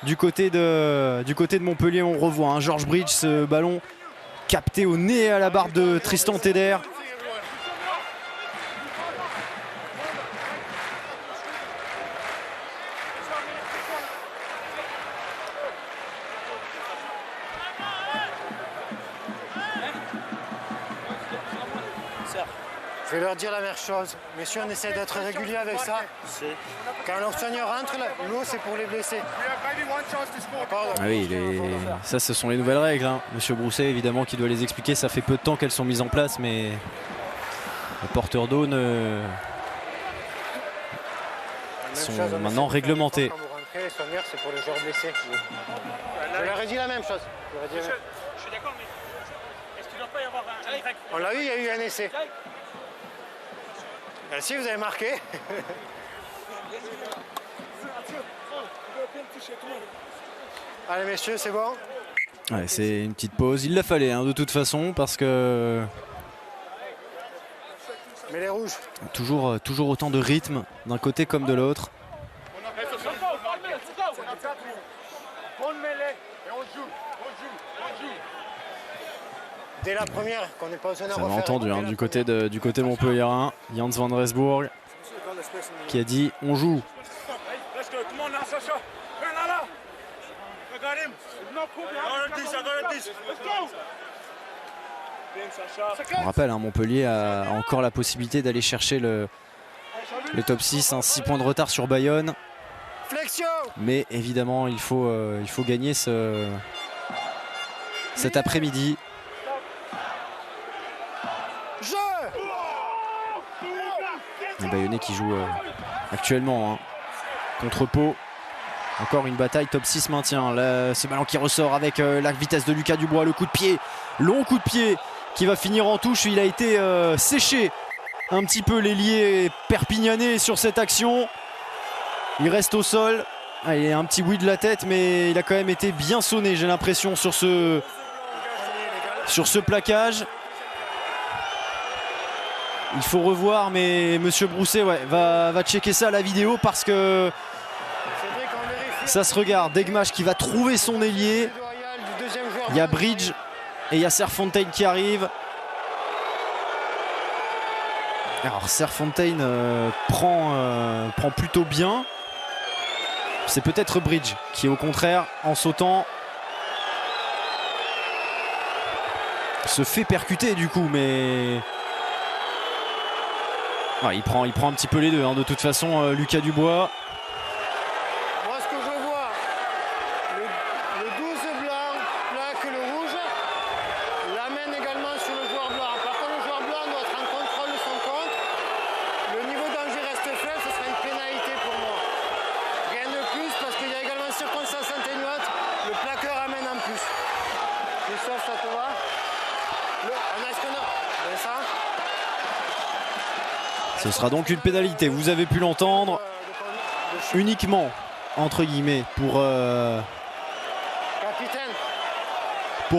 du côté de Montpellier. On revoit un George Bridge, ce ballon capté au nez et à la barbe de Tristan Teder. Je vais leur dire la même chose. Messieurs, on essaie d'être régulier avec ça. Quand l'enseignant rentre, l'eau, c'est pour les blessés. Ah oui, ça, ce sont les nouvelles règles. Hein. Monsieur Brousset, évidemment, qui doit les expliquer. Ça fait peu de temps qu'elles sont mises en place, mais les porteurs d'eau sont maintenant réglementés. Quand vous rentrez, les soigneurs, c'est pour les joueurs blessés. Je leur ai dit la même chose. Je suis d'accord, mais est-ce qu'il ne doit pas y avoir un grec? On l'a eu, il y a eu un essai. Si vous avez marqué. Allez messieurs, c'est bon. Ouais, c'est une petite pause. Il la fallait hein, de toute façon parce que Mais les rouges. Toujours autant de rythme d'un côté comme de l'autre. Dès la première, qu'on n'est pas aux honneurs. Ça m'a entendu hein, du côté montpelliérain. Jans van Resbourg qui a dit on joue. On rappelle, hein, Montpellier a encore la possibilité d'aller chercher le top 6, hein, 6 points de retard sur Bayonne. Flexion. Mais évidemment, il faut gagner cet après-midi. Les Bayonnais qui jouent actuellement hein, contre Pau. Encore une bataille top 6 maintien. Là, ce ballon qui ressort avec la vitesse de Lucas Dubois. Le coup de pied, long coup de pied qui va finir en touche. Il a été séché un petit peu l'ailier perpignanais sur cette action. Il reste au sol. Ah, il y a un petit oui de la tête, mais il a quand même été bien sonné, j'ai l'impression, sur ce plaquage. Il faut revoir, mais Monsieur Brousset va checker ça à la vidéo parce que ça se regarde. Degmach qui va trouver son ailier. Il y a Bridge et il y a Serfontein qui arrive. Alors Serfontein prend plutôt bien. C'est peut-être Bridge qui au contraire en sautant se fait percuter du coup, mais ouais, il prend un petit peu les deux hein. De toute façon Lucas Dubois. Moi ce que je vois, le 12 blanc plaque le rouge, l'amène également sur le joueur blanc. Par contre le joueur blanc doit être en contrôle de son compte. Le niveau danger reste faible, ce sera une pénalité pour moi. Rien de plus parce qu'il y a également circonstance atténuante, le plaqueur amène en plus. Christophe, ça te va? Ce sera donc une pénalité, vous avez pu l'entendre, uniquement entre guillemets pour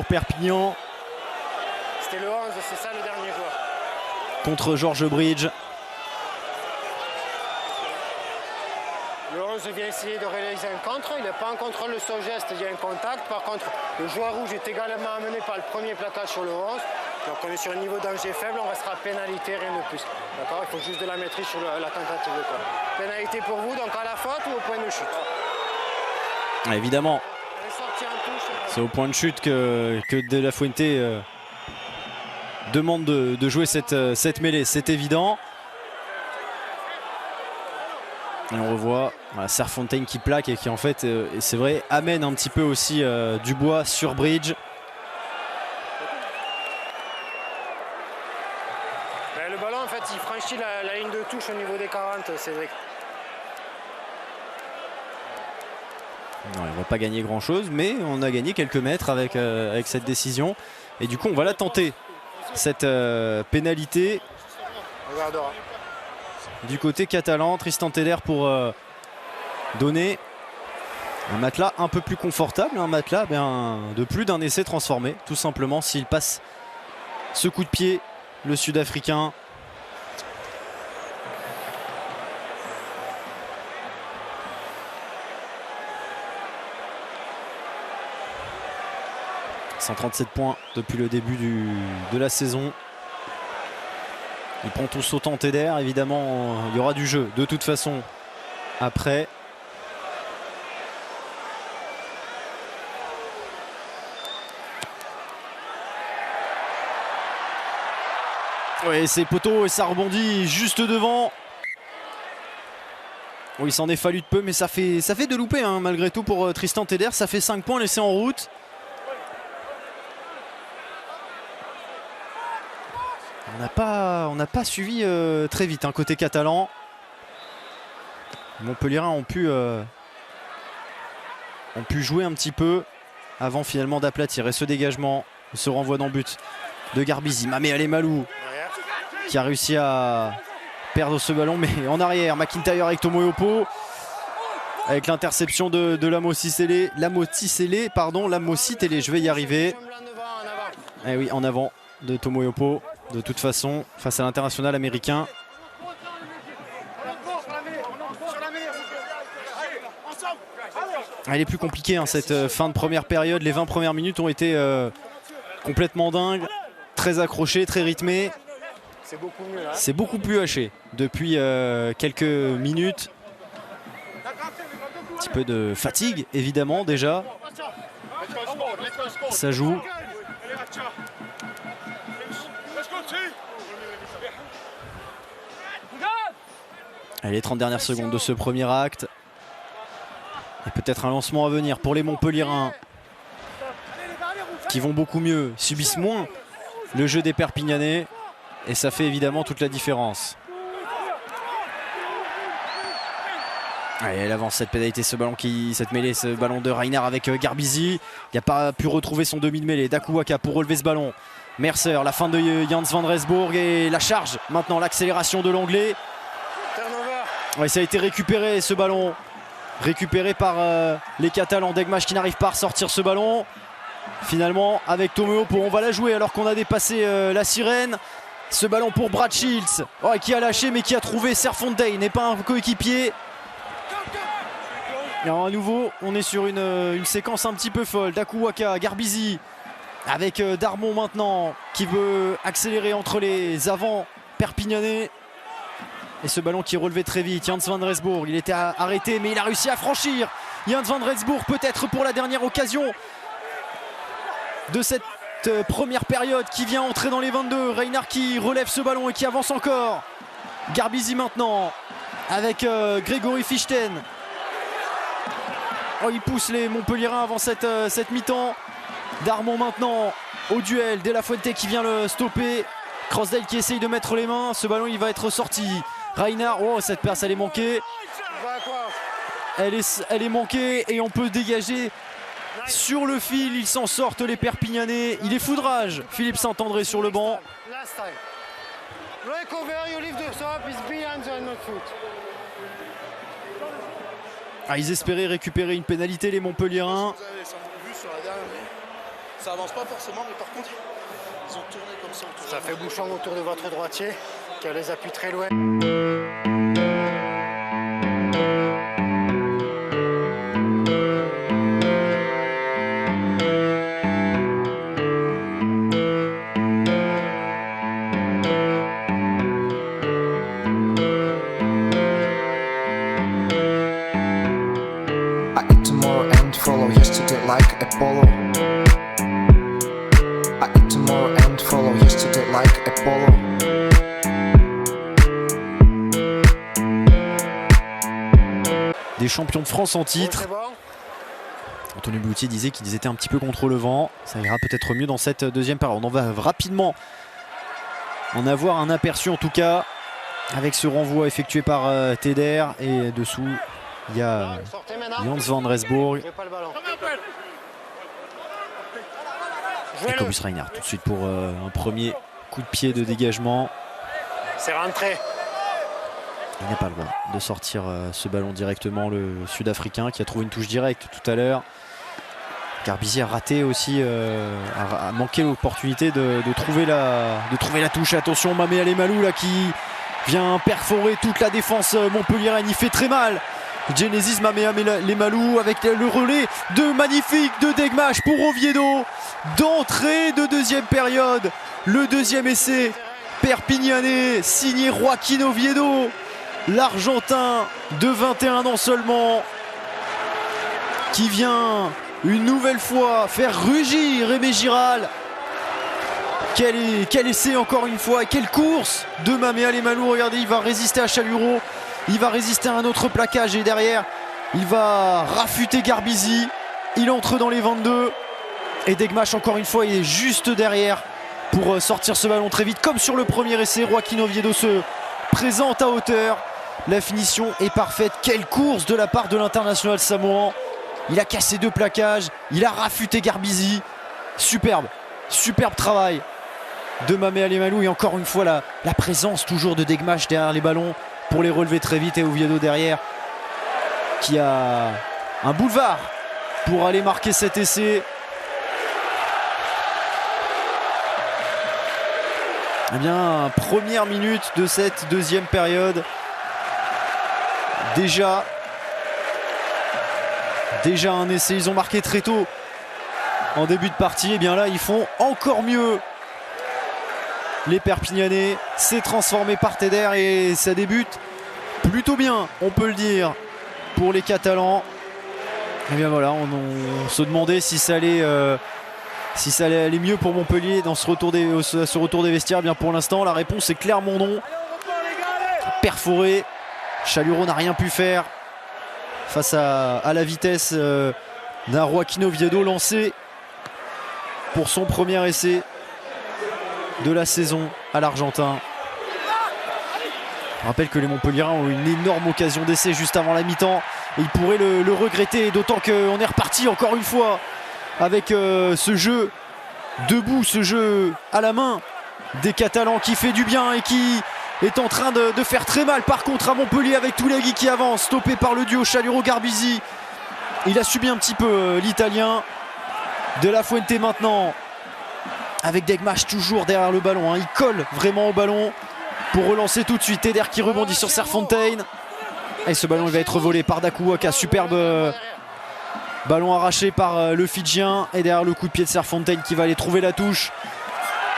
Perpignan. C'était le 11, c'est ça le dernier joueur. Contre Georges Bridge. Le 11 vient essayer de réaliser un contre, il n'est pas en contrôle de son geste, il y a un contact. Par contre, le joueur rouge est également amené par le premier plaquage sur le 11. Donc on est sur un niveau danger faible, on restera à pénalité, rien de plus. D'accord, il faut juste de la maîtrise sur la tentative de quoi. Pénalité pour vous, donc à la faute ou au point de chute? Évidemment, c'est au point de chute que De La Fuente demande de jouer cette mêlée, c'est évident. Et on revoit voilà, Serfontein qui plaque et qui en fait, c'est vrai, amène un petit peu aussi Dubois sur Bridge. Le ballon en fait il franchit la ligne de touche au niveau des 40, c'est vrai. Non, on ne va pas gagner grand chose, mais on a gagné quelques mètres avec cette décision. Et du coup on va la tenter, cette pénalité. On regardera. Du côté catalan, Tristan Teder pour donner un matelas un peu plus confortable, un matelas de plus d'un essai transformé, tout simplement s'il passe ce coup de pied, le Sud-Africain. « 137 points depuis le début de la saison. Il prend tout sautant Teder, évidemment il y aura du jeu de toute façon après. Oui, c'est poteau et ça rebondit juste devant. Oui, il s'en est fallu de peu, mais ça fait de louper hein, malgré tout pour Tristan Teder. Ça fait 5 points laissés en route. On n'a pas suivi très vite hein, côté catalan. Montpellierins ont pu jouer un petit peu avant finalement d'aplatir. Et ce dégagement, ce renvoi dans but de Garbizi. Mamé Alemalu qui a réussi à perdre ce ballon, mais en arrière. McIntyre avec Tomoyopo. Avec l'interception de Lamositele, je vais y arriver. Eh oui, en avant de Tomoyopo. De toute façon, face à l'international américain. Elle est plus compliquée hein, cette fin de première période. Les 20 premières minutes ont été complètement dingues. Très accrochées, très rythmées. C'est beaucoup plus haché depuis quelques minutes. Un petit peu de fatigue évidemment déjà. Ça joue. Allez, les 30 dernières secondes de ce premier acte. Et peut-être un lancement à venir pour les Montpellierins qui vont beaucoup mieux, subissent moins le jeu des Perpignanais. Et ça fait évidemment toute la différence. Allez, elle avance cette pénalité, cette mêlée, ce ballon de Reinhard avec Garbizi. Il n'a pas pu retrouver son demi de mêlée. Dakuwaka pour relever ce ballon. Mercer, la fin de Jans van Rensburg et la charge. Maintenant l'accélération de l'anglais. Ouais, ça a été récupéré ce ballon. Récupéré par les Catalans. Degmach qui n'arrive pas à ressortir ce ballon. Finalement avec Tomeo on va la jouer alors qu'on a dépassé la sirène. Ce ballon pour Brad Shields qui a lâché mais qui a trouvé Serfontein, n'est pas un coéquipier. Et alors à nouveau on est sur une séquence un petit peu folle. Dakuwaka, Garbizi avec Darmon maintenant qui veut accélérer entre les avants perpignanais. Et ce ballon qui est relevé très vite. Jans van Rensburg, il était arrêté mais il a réussi à franchir. Jans van Rensburg peut-être pour la dernière occasion de cette première période qui vient entrer dans les 22. Reinhard qui relève ce ballon et qui avance encore. Garbizi maintenant avec Grégory Fichten. Il pousse les Montpelliérains avant cette mi-temps. Darmon maintenant au duel. De La Fuente qui vient le stopper. Crossdale qui essaye de mettre les mains. Ce ballon il va être sorti. Reinhard, cette passe elle est manquée. Elle est manquée et on peut dégager sur le fil. Ils s'en sortent les Perpignanais. Il est foudrage. Philippe Saint-André sur le banc. Ils espéraient récupérer une pénalité les Montpelliérains. Ça avance pas forcément, mais par contre ils ont tourné comme ça. Ça fait bouchon autour de votre droitier qui a les appuis très loin. I eat tomorrow and follow yesterday like Apollo. I eat tomorrow and follow yesterday like Apollo. Des champions de France en titre. Anthony Boutier disait qu'ils étaient un petit peu contre le vent. Ça ira peut-être mieux dans cette deuxième période. On va rapidement en avoir un aperçu en tout cas avec ce renvoi effectué par Teder. Et dessous il y a Jans van Rensburg. Jacobus Reinhard tout de suite pour un premier coup de pied de dégagement. C'est rentré. Il n'a pas le droit de sortir ce ballon directement, le Sud-Africain qui a trouvé une touche directe tout à l'heure. Garbizi a raté aussi, a manqué l'opportunité de trouver la touche. Attention, Mamé Alemalou là qui vient perforer toute la défense montpelliéraine. Il fait très mal. Genesis Mamé Alemalou avec le relais magnifique de Degmach pour Oviedo. D'entrée de deuxième période. Le deuxième essai perpignanais signé Joaquin Oviedo. L'Argentin de 21 ans seulement qui vient une nouvelle fois faire rugir Aimé Giral. Quel essai encore une fois, quelle course de Mamé Alemalou. Regardez, il va résister à Chaluro, il va résister à un autre plaquage et derrière il va rafuter Garbizi. Il entre dans les 22 et Degmach encore une fois il est juste derrière pour sortir ce ballon très vite comme sur le premier essai. Joaquin Oviedo se présente à hauteur. La finition est parfaite. Quelle course de la part de l'international samoan. Il a cassé 2 plaquages. Il a rafuté Garbizi. Superbe travail de Mamé Alemalou. Et encore une fois la présence toujours de Degmach derrière les ballons pour les relever très vite. Et Oviedo derrière qui a un boulevard pour aller marquer cet essai. Eh bien, première minute de cette deuxième période. Déjà un essai, ils ont marqué très tôt en début de partie. Et bien là ils font encore mieux. Les Perpignanais, c'est transformé par Teder et ça débute plutôt bien, on peut le dire, pour les Catalans. Et bien voilà, on se demandait si ça allait aller mieux pour Montpellier dans ce retour des vestiaires. Bien pour l'instant la réponse est clairement non. Perforé. Chaluro n'a rien pu faire face à la vitesse d'un Joaquin Oviedo lancé pour son premier essai de la saison à l'Argentin. Je rappelle que les Montpelliérains ont eu une énorme occasion d'essai juste avant la mi-temps. Et ils pourraient le regretter, d'autant qu'on est reparti encore une fois avec ce jeu debout, ce jeu à la main des Catalans qui fait du bien et qui est en train de faire très mal par contre à Montpellier avec Toulegui qui avance, stoppé par le duo Chaluro-Garbisi. Il a subi un petit peu l'Italien. De La Fuente maintenant avec Degmach toujours derrière le ballon, hein. Il colle vraiment au ballon pour relancer tout de suite. Eder qui rebondit sur Serfontein. Et ce ballon il va être volé par Daku Waka. Superbe ballon arraché par le Fidjien. Et derrière le coup de pied de Serfontein qui va aller trouver la touche.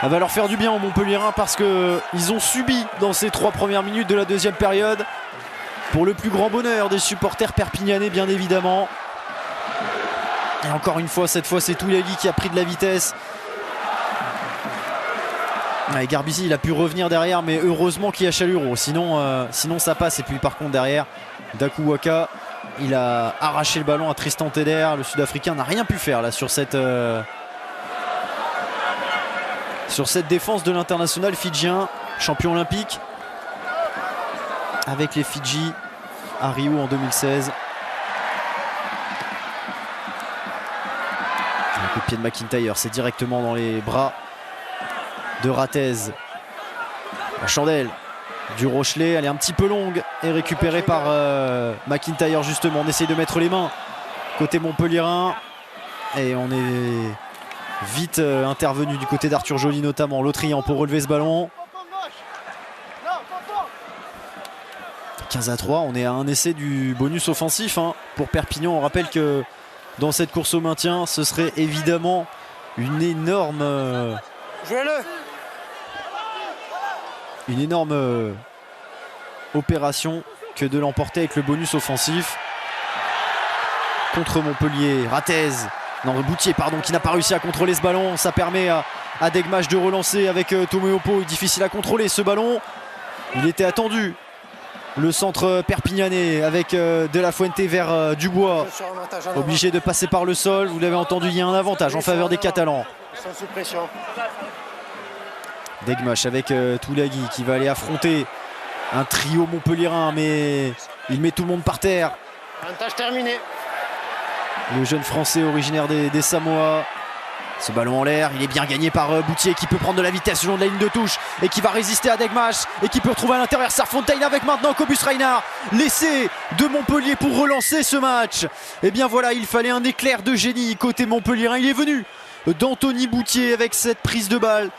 Ça va leur faire du bien aux Montpelliérains parce qu'ils ont subi dans ces 3 premières minutes de la deuxième période. Pour le plus grand bonheur des supporters perpignanais bien évidemment. Et encore une fois, cette fois c'est Toulegui qui a pris de la vitesse. Ouais, Garbisi il a pu revenir derrière, mais heureusement qu'il y a Chaluro, sinon ça passe. Et puis par contre derrière, Daku Waka il a arraché le ballon à Tristan Teder. Le Sud-Africain n'a rien pu faire là sur cette défense de l'international fidjien, champion olympique avec les Fidji à Rio en 2016. Un coup de pied de McIntyre, c'est directement dans les bras de Ratez. La chandelle du Rochelet, elle est un petit peu longue et récupérée par McIntyre justement. On essaye de mettre les mains côté montpelliérain et on est vite intervenu du côté d'Arthur Joly notamment, l'Autrian pour relever ce ballon. 15-3, on est à un essai du bonus offensif hein, pour Perpignan. On rappelle que dans cette course au maintien, ce serait évidemment une énorme opération que de l'emporter avec le bonus offensif contre Montpellier. Boutier pardon, qui n'a pas réussi à contrôler ce ballon. Ça permet à Degmach de relancer avec Tomoeopo. Difficile à contrôler ce ballon. Il était attendu. Le centre perpignanais avec De La Fuente vers Dubois. Obligé de passer par le sol. Vous l'avez entendu, il y a un avantage en faveur des Catalans. Degmach avec Toulegui qui va aller affronter un trio montpelliérain, mais il met tout le monde par terre. Avantage terminé. Le jeune français originaire des Samoa. Ce ballon en l'air, il est bien gagné par Boutier qui peut prendre de la vitesse le long de la ligne de touche et qui va résister à Degmach et qui peut retrouver à l'intérieur Serfontein avec maintenant Cobus Reinhardt. L'essai de Montpellier pour relancer ce match. Et bien voilà, il fallait un éclair de génie côté montpelliérain. Il est venu d'Anthony Boutier avec cette prise de balle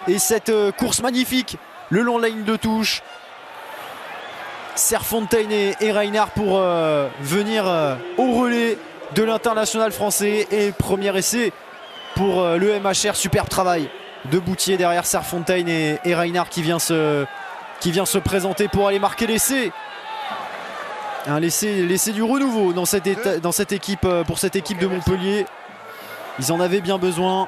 et cette course magnifique le long de la ligne de touche. Serfontein et Reinhardt pour venir au relais de l'international français. Et premier essai pour le MHR, superbe travail de Boutier derrière Serfontein et Reinhardt qui vient se présenter pour aller marquer l'essai. L'essai du renouveau dans cette équipe, pour cette équipe de Montpellier. Ils en avaient bien besoin.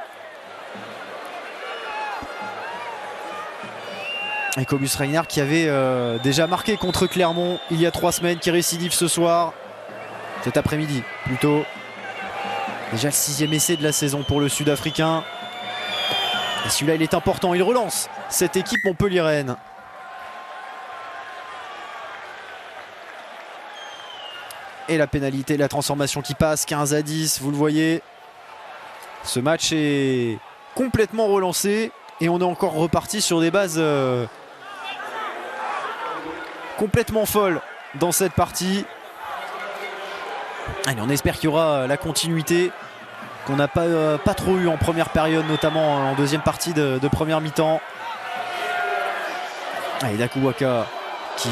Et Cobus Reinhardt qui avait déjà marqué contre Clermont il y a 3 semaines, qui récidive ce soir, cet après-midi plutôt. Déjà le 6e essai de la saison pour le Sud-Africain. Et celui-là il est important, il relance cette équipe montpelliéraine. Et la pénalité, la transformation qui passe, 15-10, vous le voyez. Ce match est complètement relancé et on est encore reparti sur des bases complètement folles dans cette partie. Allez, on espère qu'il y aura la continuité qu'on n'a pas trop eu en première période, notamment en deuxième partie de première mi-temps. Allez, Daku Waka qui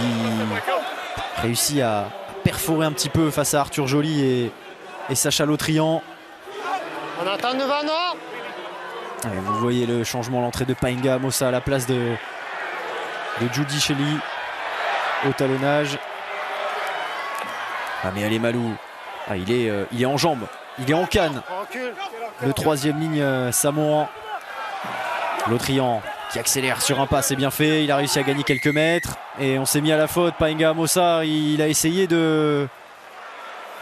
réussit à perforer un petit peu face à Arthur Joly et Sacha L'Autrian. On attend devant, non. Allez, vous voyez le changement, l'entrée de Paenga Amosa à la place de Judy Shelley au talonnage. Ah mais allez Malou. Ah, il est en jambes, il est en canne. Le 3e ligne samoan. L'Autrian qui accélère sur un pas, c'est bien fait. Il a réussi à gagner quelques mètres et on s'est mis à la faute. Paenga Amosa, il a essayé de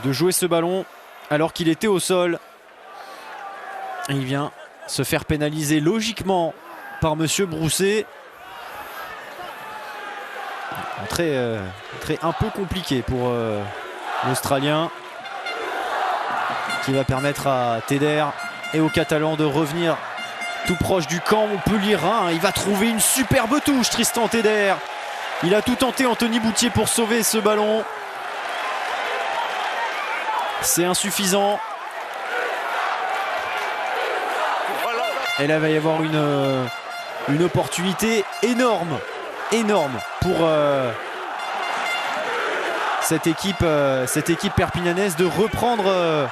jouer ce ballon alors qu'il était au sol. Et il vient se faire pénaliser logiquement par Monsieur Brousset. Entrée un peu compliquée pour l'Australien, qui va permettre à Teder et aux Catalans de revenir tout proche du camp montpelliérain. Il va trouver une superbe touche, Tristan Teder. Il a tout tenté, Anthony Boutier, pour sauver ce ballon. C'est insuffisant. Et là, il va y avoir une opportunité énorme pour cette équipe perpignanaise de reprendre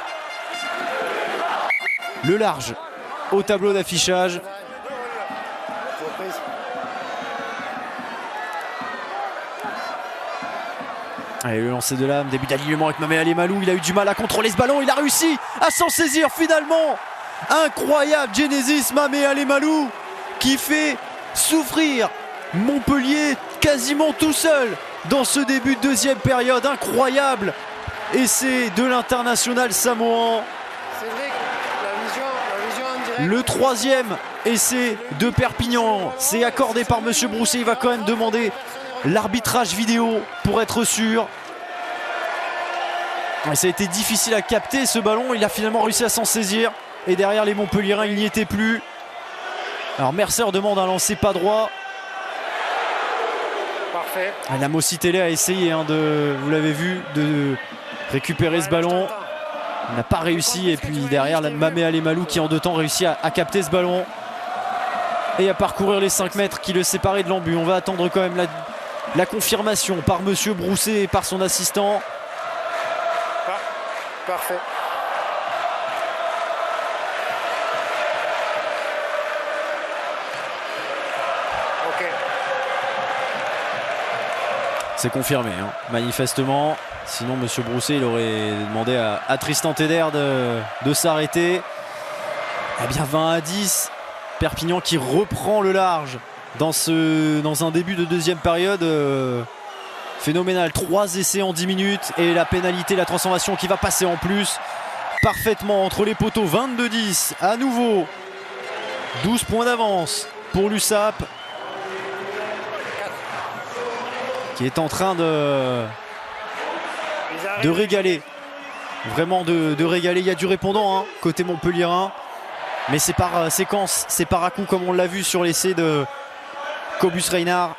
le large au tableau d'affichage. Allez, le lancer de l'âme, début d'alignement avec Mamé Alemalu. Il a eu du mal à contrôler ce ballon, il a réussi à s'en saisir finalement. Incroyable Genesis Mamé Alemalu qui fait souffrir Montpellier quasiment tout seul dans ce début de deuxième période. Incroyable essai de l'international samoan. C'est vrai que la vision en direct. Le troisième essai de Perpignan, c'est accordé par Monsieur Brousset. Il va quand même demander l'arbitrage vidéo pour être sûr. Et ça a été difficile à capter ce ballon. Il a finalement réussi à s'en saisir. Et derrière les Montpelliérains, il n'y était plus. Alors Mercer demande un lancer pas droit. Parfait. La Mossitélé a essayé vous l'avez vu, de récupérer ce ballon. Il n'a pas réussi. Et puis derrière, Mamé Alemalu qui en 2 temps réussit à capter ce ballon. Et à parcourir les 5 mètres qui le séparaient de l'embut. On va attendre quand même la confirmation par Monsieur Brousset et par son assistant. Parfait. Ok. C'est confirmé, hein, manifestement. Sinon, Monsieur Brousset, il aurait demandé à Tristan Teder de s'arrêter. Eh bien, 20-10. Perpignan qui reprend le large dans un début de deuxième période phénoménal. 3 essais en 10 minutes et la pénalité, la transformation qui va passer en plus parfaitement entre les poteaux. 22-10 à nouveau. 12 points d'avance pour l'USAP qui est en train de régaler. Vraiment de régaler. Il y a du répondant, hein, côté montpelliérain. Mais c'est par séquence, c'est par à-coup, comme on l'a vu sur l'essai de Cobus Reinhardt.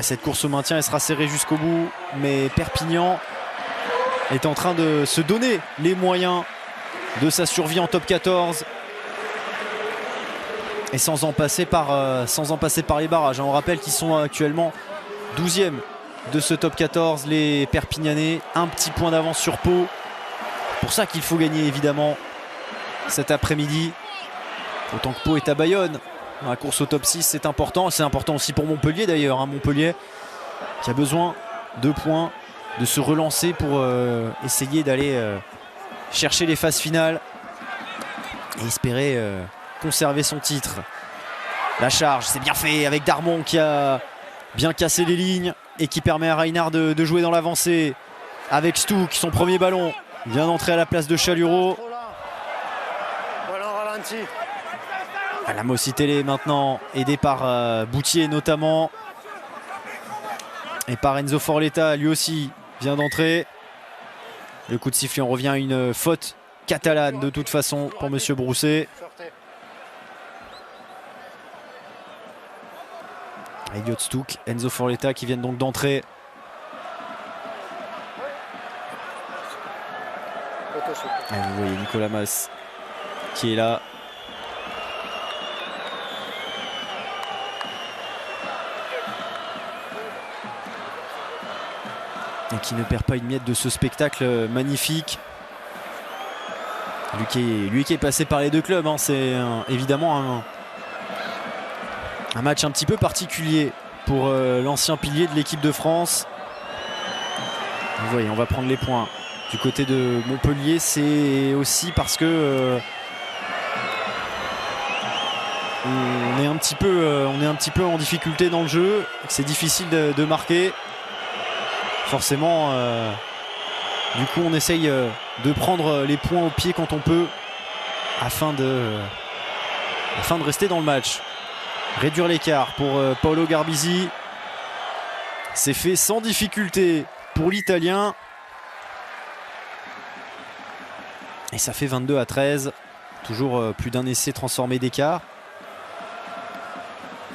Cette course au maintien, elle sera serrée jusqu'au bout. Mais Perpignan est en train de se donner les moyens de sa survie en top 14. Et sans en passer par les barrages. On rappelle qu'ils sont actuellement 12e de ce top 14. Les Perpignanais, un petit point d'avance sur Pau. Pour ça qu'il faut gagner évidemment cet après-midi. Autant que Pau est à Bayonne. Dans la course au top 6, c'est important. C'est important aussi pour Montpellier d'ailleurs. Hein. Montpellier qui a besoin de points, de se relancer pour essayer d'aller chercher les phases finales et espérer conserver son titre. La charge, c'est bien fait avec Darmon qui a bien cassé les lignes et qui permet à Reinhardt de jouer dans l'avancée avec Stouk, son premier ballon. Vient d'entrer à la place de Chalureau. Voilà, on ralentit. La Mossitélé maintenant, aidé par Boutier notamment. Et par Enzo Forletta, lui aussi vient d'entrer. Le coup de sifflet, on revient à une faute catalane de toute façon pour Monsieur Brousset. Elliot Stouk, Enzo Forletta qui viennent donc d'entrer. Et vous voyez Nicolas Mas qui est là. Et qui ne perd pas une miette de ce spectacle magnifique. Lui qui est passé par les deux clubs, hein, c'est évidemment un match un petit peu particulier pour l'ancien pilier de l'équipe de France. Vous voyez, on va prendre les points. Du côté de Montpellier, c'est aussi parce que on est un petit peu en difficulté dans le jeu. C'est difficile de marquer. Forcément, du coup, on essaye de prendre les points au pied quand on peut afin de rester dans le match. réduire l'écart pour Paolo Garbisi. C'est fait sans difficulté pour l'Italien. Et ça fait 22-13. Toujours plus d'un essai transformé d'écart.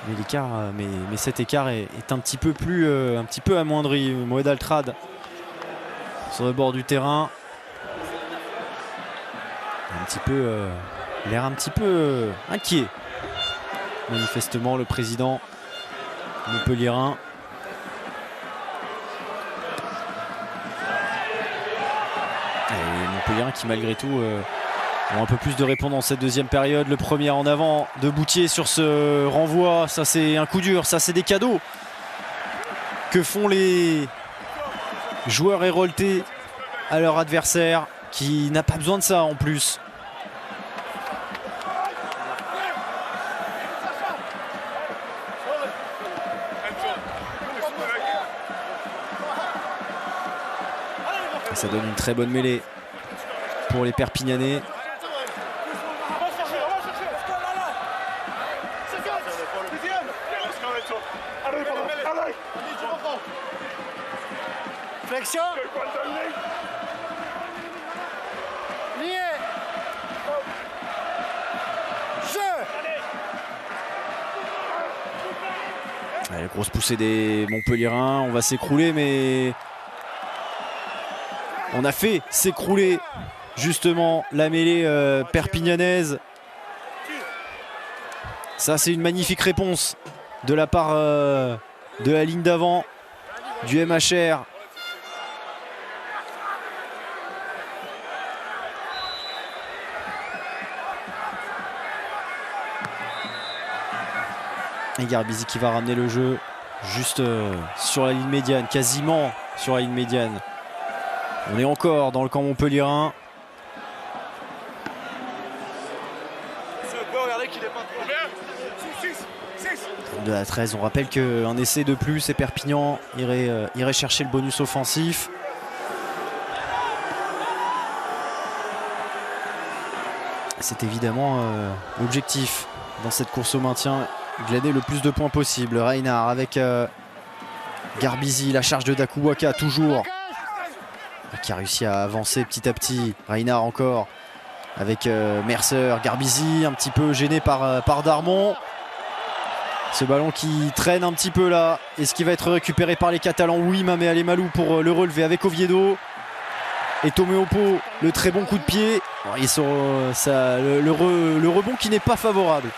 Mais l'écart, mais cet écart est un petit peu plus, un petit peu amoindri. Moed Altrad sur le bord du terrain. Un petit peu, l'air un petit peu inquiet. Manifestement, le président montpelliérain. Et Montpelliérain qui malgré tout ont un peu plus de répondants dans cette deuxième période. Le premier en avant de Boutier sur ce renvoi. Ça c'est un coup dur, ça c'est des cadeaux que font les joueurs héroltés à leur adversaire qui n'a pas besoin de ça en plus. Ça donne une très bonne mêlée pour les Perpignanais. Flexion. Lié. Jeu. Allez, grosse poussée des Montpelliérains. On va s'écrouler, mais on a fait s'écrouler justement la mêlée perpignanaise. Ça, c'est une magnifique réponse de la part de la ligne d'avant du MHR. Et Garbisi qui va ramener le jeu juste sur la ligne médiane, quasiment sur la ligne médiane. On est encore dans le camp montpelliérain. De la 13, on rappelle qu'un essai de plus et Perpignan irait chercher le bonus offensif. C'est évidemment l'objectif dans cette course au maintien, glaner le plus de points possible. Reinhard avec Garbisi, la charge de Dakuwaka toujours, qui a réussi à avancer petit à petit. Reinhard encore avec Mercer, Garbisi un petit peu gêné par Darmon. Ce ballon qui traîne un petit peu là. Est-ce qu'il va être récupéré par les Catalans? Oui, Mamé Alemalou pour le relever avec Oviedo. Et Tomeopo, le très bon coup de pied. Bon, ils sont, ça, le rebond qui n'est pas favorable.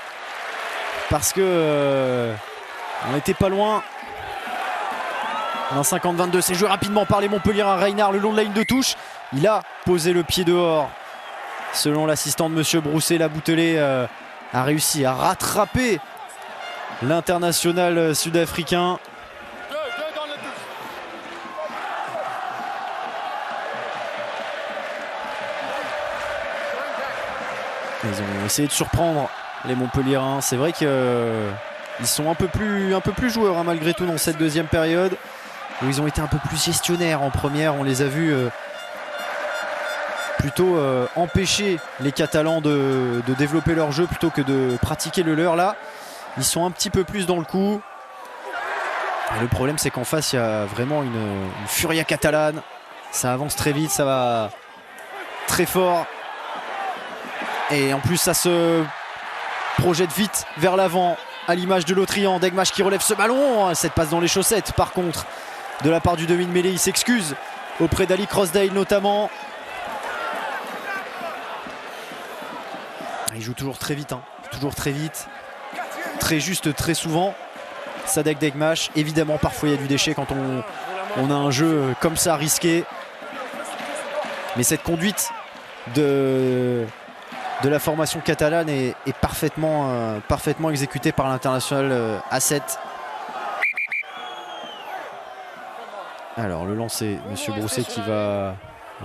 Parce que on n'était pas loin. Un 50-22, c'est joué rapidement par les Montpelliérains. Reinhard le long de la ligne de touche. Il a posé le pied dehors. Selon l'assistant de Monsieur Brousset, la Boutelet a réussi à rattraper l'international sud-africain. Ils ont essayé de surprendre les Montpelliérains. C'est vrai qu'ils sont un peu plus joueurs hein, malgré tout dans cette deuxième période. Où ils ont été un peu plus gestionnaires en première. On les a vus plutôt empêcher les Catalans de développer leur jeu plutôt que de pratiquer le leur là. Ils sont un petit peu plus dans le coup. Et le problème c'est qu'en face il y a vraiment une furia catalane. Ça avance très vite, ça va très fort. Et en plus ça se projette vite vers l'avant à l'image de l'Autrian. Degmach qui relève ce ballon. Cette passe dans les chaussettes par contre de la part du demi de mêlée. Il s'excuse auprès d'Ali Crossdale notamment. Il joue toujours très vite, hein. Toujours très vite. Très juste, très souvent. Sadek Degmach, évidemment parfois il y a du déchet quand on a un jeu comme ça risqué. Mais cette conduite de la formation catalane est parfaitement exécutée par l'international A7. Alors le lancer, Monsieur Brousset qui va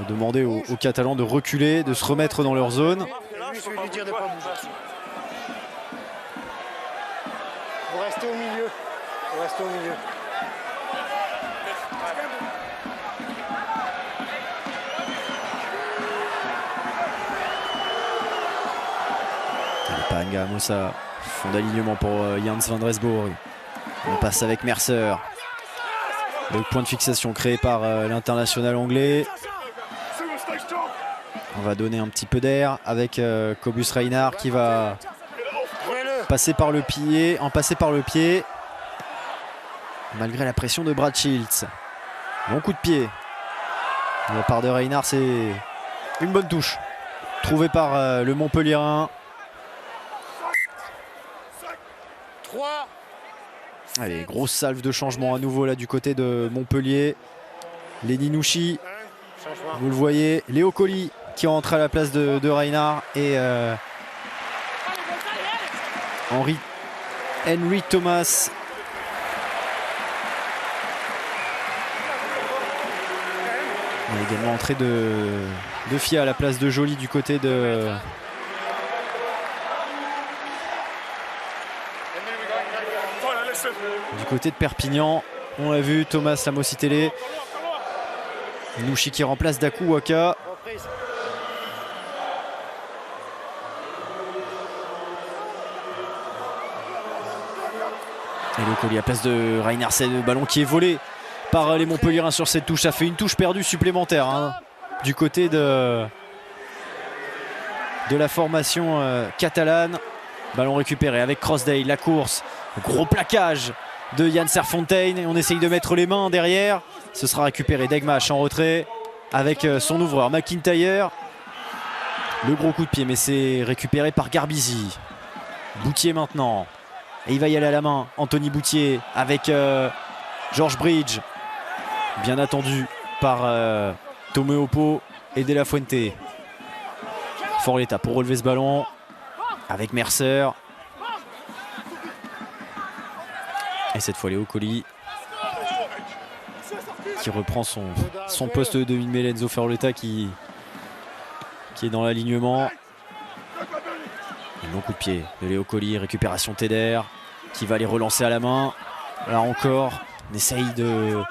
demander aux Catalans de reculer, de se remettre dans leur zone. Je vais lui dire de pas bouger. Vous restez au milieu. Vous restez au milieu. Panga Amosa Fond d'alignement pour Jans van Resburg. On passe avec Mercer. Le point de fixation créé par l'international anglais. On va donner un petit peu d'air avec Cobus Reinhardt qui va passer par le pied, malgré la pression de Brad Shields. Bon coup de pied de la part de Reinhardt, c'est une bonne touche trouvée par le Montpellierin. 3. Allez, grosse salve de changement à nouveau là du côté de Montpellier. Lenny Nouchi, vous le voyez, Léo Colli qui rentre à la place de Reinhardt et Henry Thomas. Il y a également entrée de Fia à la place de Joly du côté de Perpignan. On l'a vu, Thomas Lamositele. Nouchi qui remplace Daku Waka. Et le collier à place de Reinhardt, c'est le ballon qui est volé par les Montpellierins sur cette touche. Ça fait une touche perdue supplémentaire hein, du côté de la formation catalane. Ballon récupéré avec Crossdale, la course, gros plaquage de Jan Serfontein et on essaye de mettre les mains derrière. Ce sera récupéré Degmash en retrait avec son ouvreur McIntyre. Le gros coup de pied mais c'est récupéré par Garbizi. Boutier maintenant. Et il va y aller à la main, Anthony Boutier avec George Bridge. Bien attendu par Tomeopo et De La Fuente. Forletta pour relever ce ballon avec Mercer. Et cette fois Léo Colli qui reprend son poste de demi-mêlée. Enzo Forletta qui est dans l'alignement. Bon coup de pied de Léo Colli, récupération Teder qui va les relancer à la main. Là encore, on essaye de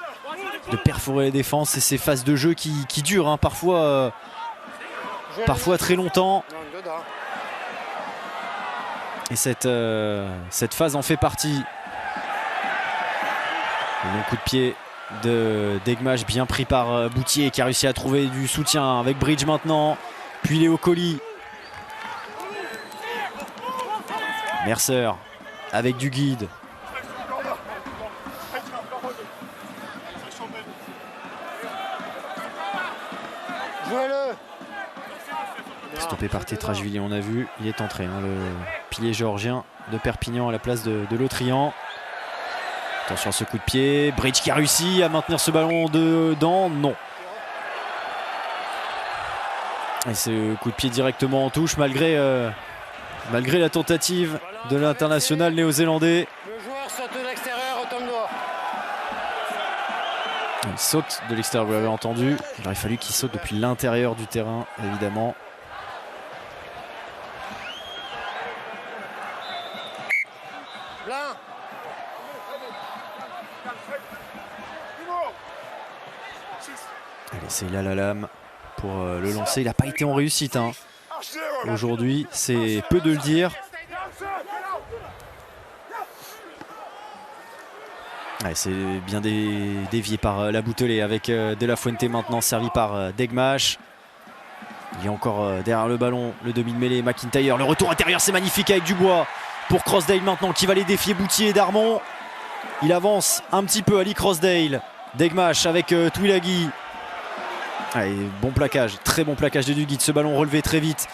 perforer les défenses et ces phases de jeu qui durent hein, parfois très longtemps. Et cette phase en fait partie. Un long coup de pied de Degmash bien pris par Boutier qui a réussi à trouver du soutien avec Bridge maintenant. Puis Léo Colli. Mercer avec du guide. Stoppé par Tetrashvili, on a vu, il est entré, hein, le pilier géorgien de Perpignan à la place de Lotrian. Attention à ce coup de pied, Bridge qui a réussi à maintenir ce ballon dedans, non. Et ce coup de pied directement en touche malgré la tentative de l'international néo-zélandais. Le joueur saute de l'extérieur, retombe dehors. Il saute de l'extérieur, vous l'avez entendu. Il aurait fallu qu'il saute depuis l'intérieur du terrain, évidemment. Allez, c'est là la lame pour le lancer. Il n'a pas été en réussite hein. Aujourd'hui, c'est peu de le dire. Ouais, c'est bien dévié par la Boutelet avec De La Fuente maintenant servi par Degmash. Il y a encore derrière le ballon le demi de mêlée McIntyre. Le retour intérieur, c'est magnifique avec Dubois pour Crossdale maintenant qui va les défier Boutier et Darmon. Il avance un petit peu Ali Crossdale. Degmash avec Twilaghi. Allez, bon plaquage, très bon plaquage de Duguid. Ce ballon relevé très vite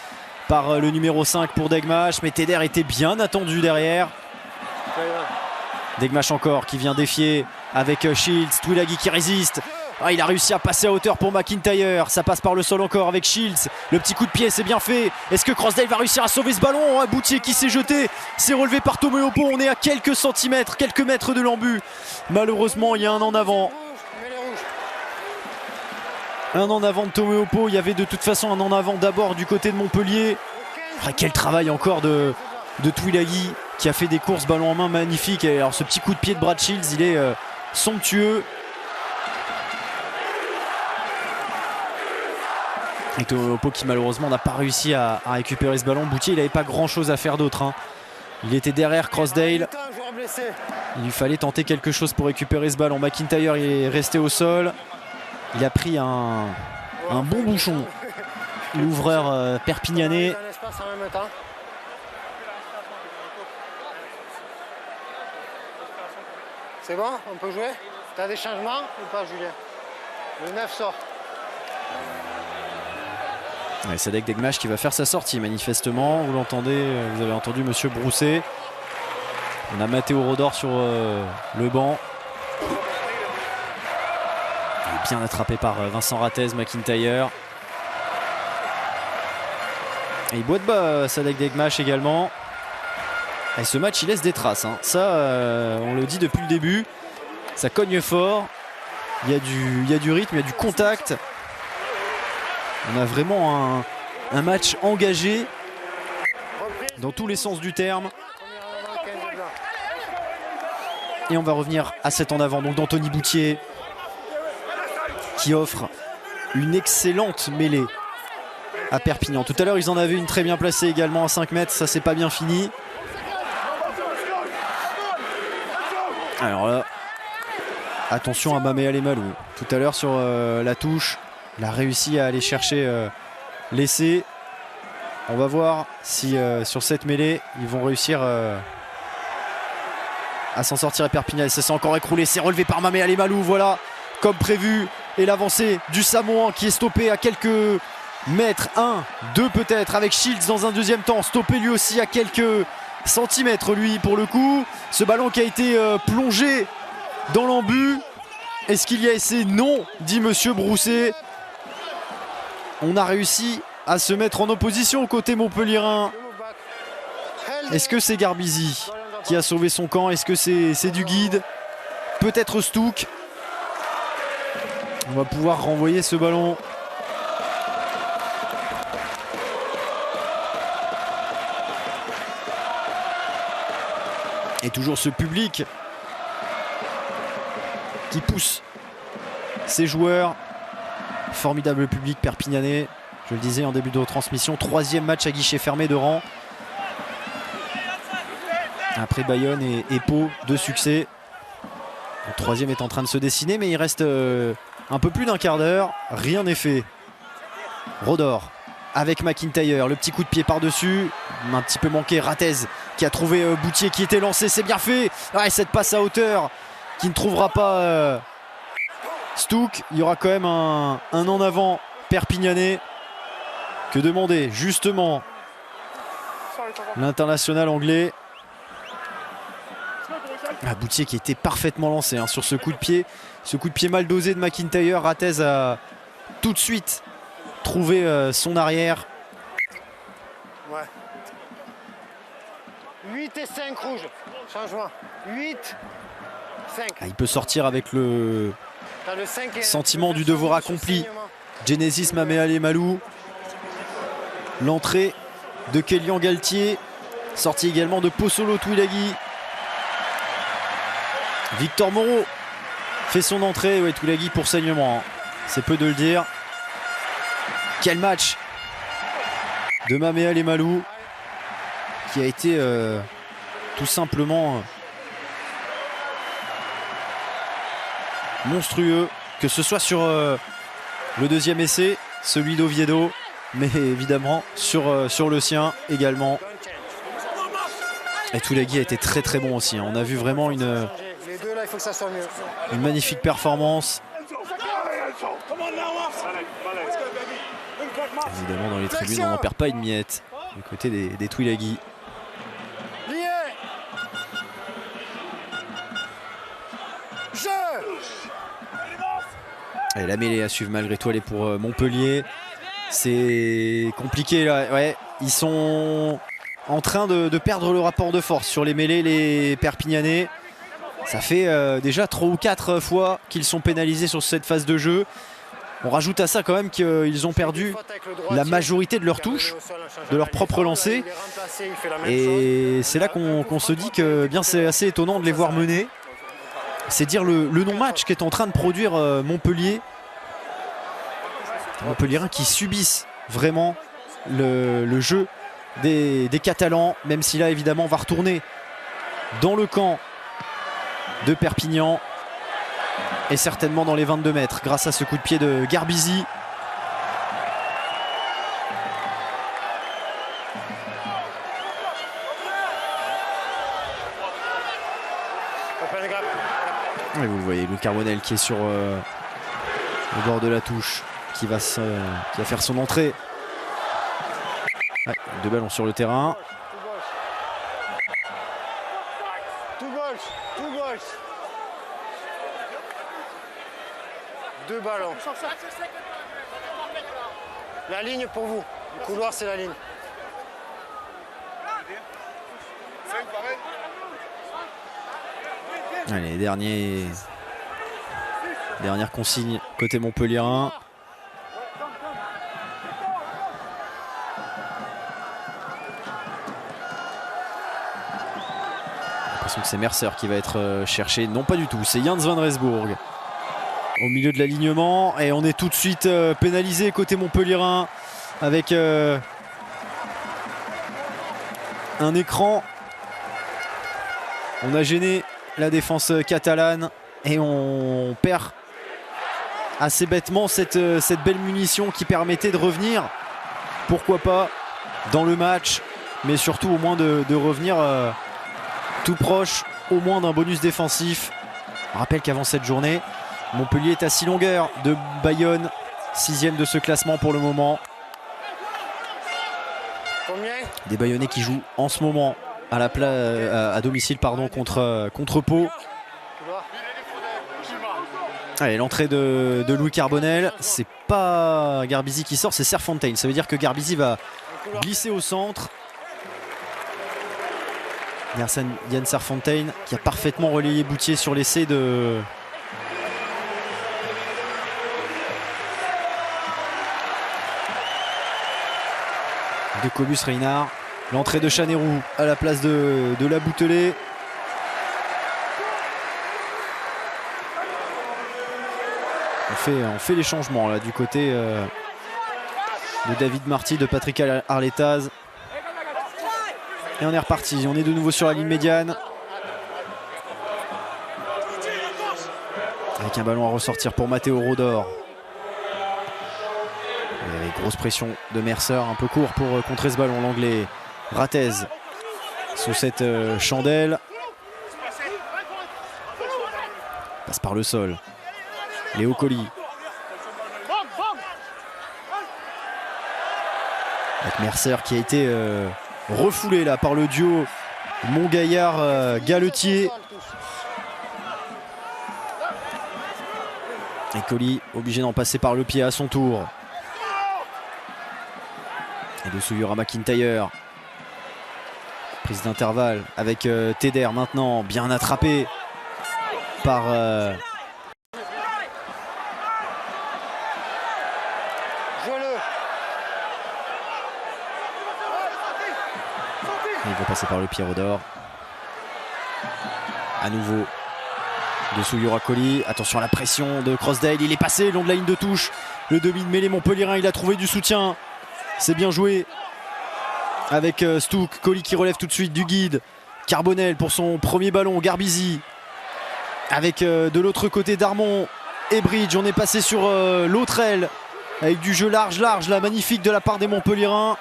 par le numéro 5 pour Degmash. Mais Teder était bien attendu derrière. Degmash encore qui vient défier avec Shields. Twilaghi qui résiste. Ah, il a réussi à passer à hauteur pour McIntyre. Ça passe par le sol encore avec Shields. Le petit coup de pied, c'est bien fait. Est-ce que Crossdale va réussir à sauver ce ballon? Boutier qui s'est jeté. C'est relevé par Tomeopo. On est à quelques centimètres, quelques mètres de l'embut. Malheureusement, il y a un en avant. Un en avant de Tomeopo. Il y avait de toute façon un en avant d'abord du côté de Montpellier. Ah, quel travail encore de Twilaghi qui a fait des courses ballon en main magnifiques. Et alors ce petit coup de pied de Brad Shields, il est somptueux. Et Tomeopo qui malheureusement n'a pas réussi à récupérer ce ballon. Boutier, il n'avait pas grand chose à faire d'autre hein, Il était derrière Crossdale. Un joueur blessé. Il lui fallait tenter quelque chose pour récupérer ce ballon. McIntyre il est resté au sol. Il a pris un bon bouchon. L'ouvreur perpignanais. Dans l'espace en même temps. C'est bon, on peut jouer? Tu as des changements ou pas, Julien? Le 9 sort. Ouais, Sadek Degmach qui va faire sa sortie manifestement. Vous l'entendez, vous avez entendu Monsieur Brousset. On a Matteo Rodor sur le banc. Il est bien attrapé par Vincent Rattez, McIntyre. Et il boit de bas Sadek Degmach également. Et ce match il laisse des traces. Hein. Ça, on le dit depuis le début. Ça cogne fort. Il y a du rythme, il y a du contact. On a vraiment un match engagé dans tous les sens du terme. Et on va revenir à cet en avant donc d'Anthony Boutier qui offre une excellente mêlée à Perpignan. Tout à l'heure ils en avaient une très bien placée également à 5 mètres, ça c'est pas bien fini. Alors là, attention à Mamé Alemalou. Tout à l'heure sur la touche, il a réussi à aller chercher l'essai. On va voir si sur cette mêlée ils vont réussir à s'en sortir à Perpignan. Ça s'est encore écroulé, c'est relevé par Mamé Alemalou. Voilà, comme prévu. Et l'avancée du Samoan qui est stoppé à quelques mètres. 1, 2 peut-être avec Shields dans un deuxième temps. Stoppé lui aussi à quelques centimètres lui pour le coup. Ce ballon qui a été plongé dans l'embut. Est-ce qu'il y a essai? Non, dit Monsieur Brousset. On a réussi à se mettre en opposition côté montpellierin. Est-ce que c'est Garbizi qui a sauvé son camp? Est-ce que c'est du guide? Peut-être Stouk. On va pouvoir renvoyer ce ballon. Et toujours ce public qui pousse ses joueurs. Formidable public perpignanais. Je le disais en début de retransmission. 3e match à guichet fermé de rang. Après Bayonne et Pau, 2 succès. Le 3e est en train de se dessiner, mais il reste un peu plus d'un quart d'heure. Rien n'est fait. Rodor avec McIntyre. Le petit coup de pied par-dessus. Un petit peu manqué. Rattez qui a trouvé Boutier qui était lancé. C'est bien fait. Ouais, cette passe à hauteur qui ne trouvera pas Stouk. Il y aura quand même un en avant perpignanais. Que demander justement l'international anglais. Boutier qui était parfaitement lancé sur ce coup de pied. Ce coup de pied mal dosé de McIntyre. Rattez a tout de suite trouvé son arrière. Ouais. 8 et 5 rouges. Changement. 8, 5. Il peut sortir avec le sentiment du devoir accompli. Genesis Mamé Alemalou. L'entrée de Kélian Galtier. Sortie également de Posolo Twilaghi. Victor Moreau fait son entrée. Ouais, Twilaghi pour saignement. C'est peu de le dire. Quel match de Mamé Alemalou qui a été tout simplement monstrueux, que ce soit sur le deuxième essai, celui d'Oviedo, mais évidemment sur le sien également. Et Twilaghi a été très très bon aussi. On a vu vraiment une magnifique performance. Évidemment dans les tribunes on n'en perd pas une miette du côté des Twilaghi. Et la mêlée à suivre malgré tout, elle est pour Montpellier. C'est compliqué là. Ouais, ils sont en train de perdre le rapport de force sur les mêlées, les Perpignanais. Ça fait déjà 3 ou 4 fois qu'ils sont pénalisés sur cette phase de jeu. On rajoute à ça quand même qu'ils ont perdu la majorité de leurs touches, de leur propre lancer. Et c'est là qu'on se dit que bien c'est assez étonnant de les voir mener. C'est dire le non-match qu'est en train de produire Montpellier. Montpellierin qui subissent vraiment le jeu des Catalans, même si là évidemment on va retourner dans le camp de Perpignan et certainement dans les 22 mètres grâce à ce coup de pied de Garbizi. Et vous le voyez, Louis Carbonel qui est sur le bord de la touche, qui va faire son entrée. Ouais, 2 ballons sur le terrain. Tout gauche. 2 ballons. La ligne pour vous. Le couloir, c'est la ligne. Allez, dernière consigne côté montpelliérain. J'ai l'impression que c'est Mercer qui va être cherché. Non, pas du tout. C'est Jens van Rensburg au milieu de l'alignement. Et on est tout de suite pénalisé côté montpelliérain avec un écran. On a gêné la défense catalane et on perd assez bêtement cette belle munition qui permettait de revenir, pourquoi pas, dans le match, mais surtout au moins de revenir tout proche au moins d'un bonus défensif. On rappelle qu'avant cette journée, Montpellier est à 6 longueurs de Bayonne, 6e de ce classement pour le moment. Combien? Des Bayonnais qui jouent en ce moment à domicile contre Pau. Allez, l'entrée de Louis Carbonel, c'est pas Garbizi qui sort, c'est Serfontein. Ça veut dire que Garbizi va glisser au centre. Yann Serfontein qui a parfaitement relayé Boutier sur l'essai de Cobus Reynard. L'entrée de Chanérou à la place de la Boutelet. On fait les changements là du côté de David Marty, de Patrick Arletaz. Et on est reparti. On est de nouveau sur la ligne médiane. Avec un ballon à ressortir pour Matteo Rodor. Et avec grosse pression de Mercer, un peu court pour contrer ce ballon. L'anglais Ratez sous cette chandelle. Passe par le sol. Léo Colli. Avec Mercer qui a été refoulé là par le duo Montgaillard-Galetier. Et Colli obligé d'en passer par le pied à son tour. Et dessous il y aura McIntyre. Prise d'intervalle avec Teder maintenant, bien attrapé par il va passer par le pied Rodor. À nouveau dessous il y aura Colli. Attention à la pression de Crossdale. Il est passé le long de la ligne de touche. Le demi-mêlée montpelliérain, il a trouvé du soutien. C'est bien joué avec Stouk. Colli qui relève tout de suite du guide. Carbonel pour son premier ballon. Garbizi avec de l'autre côté Darmon et Bridge. On est passé sur l'autre aile avec du jeu large là, magnifique de la part des montpelliérains.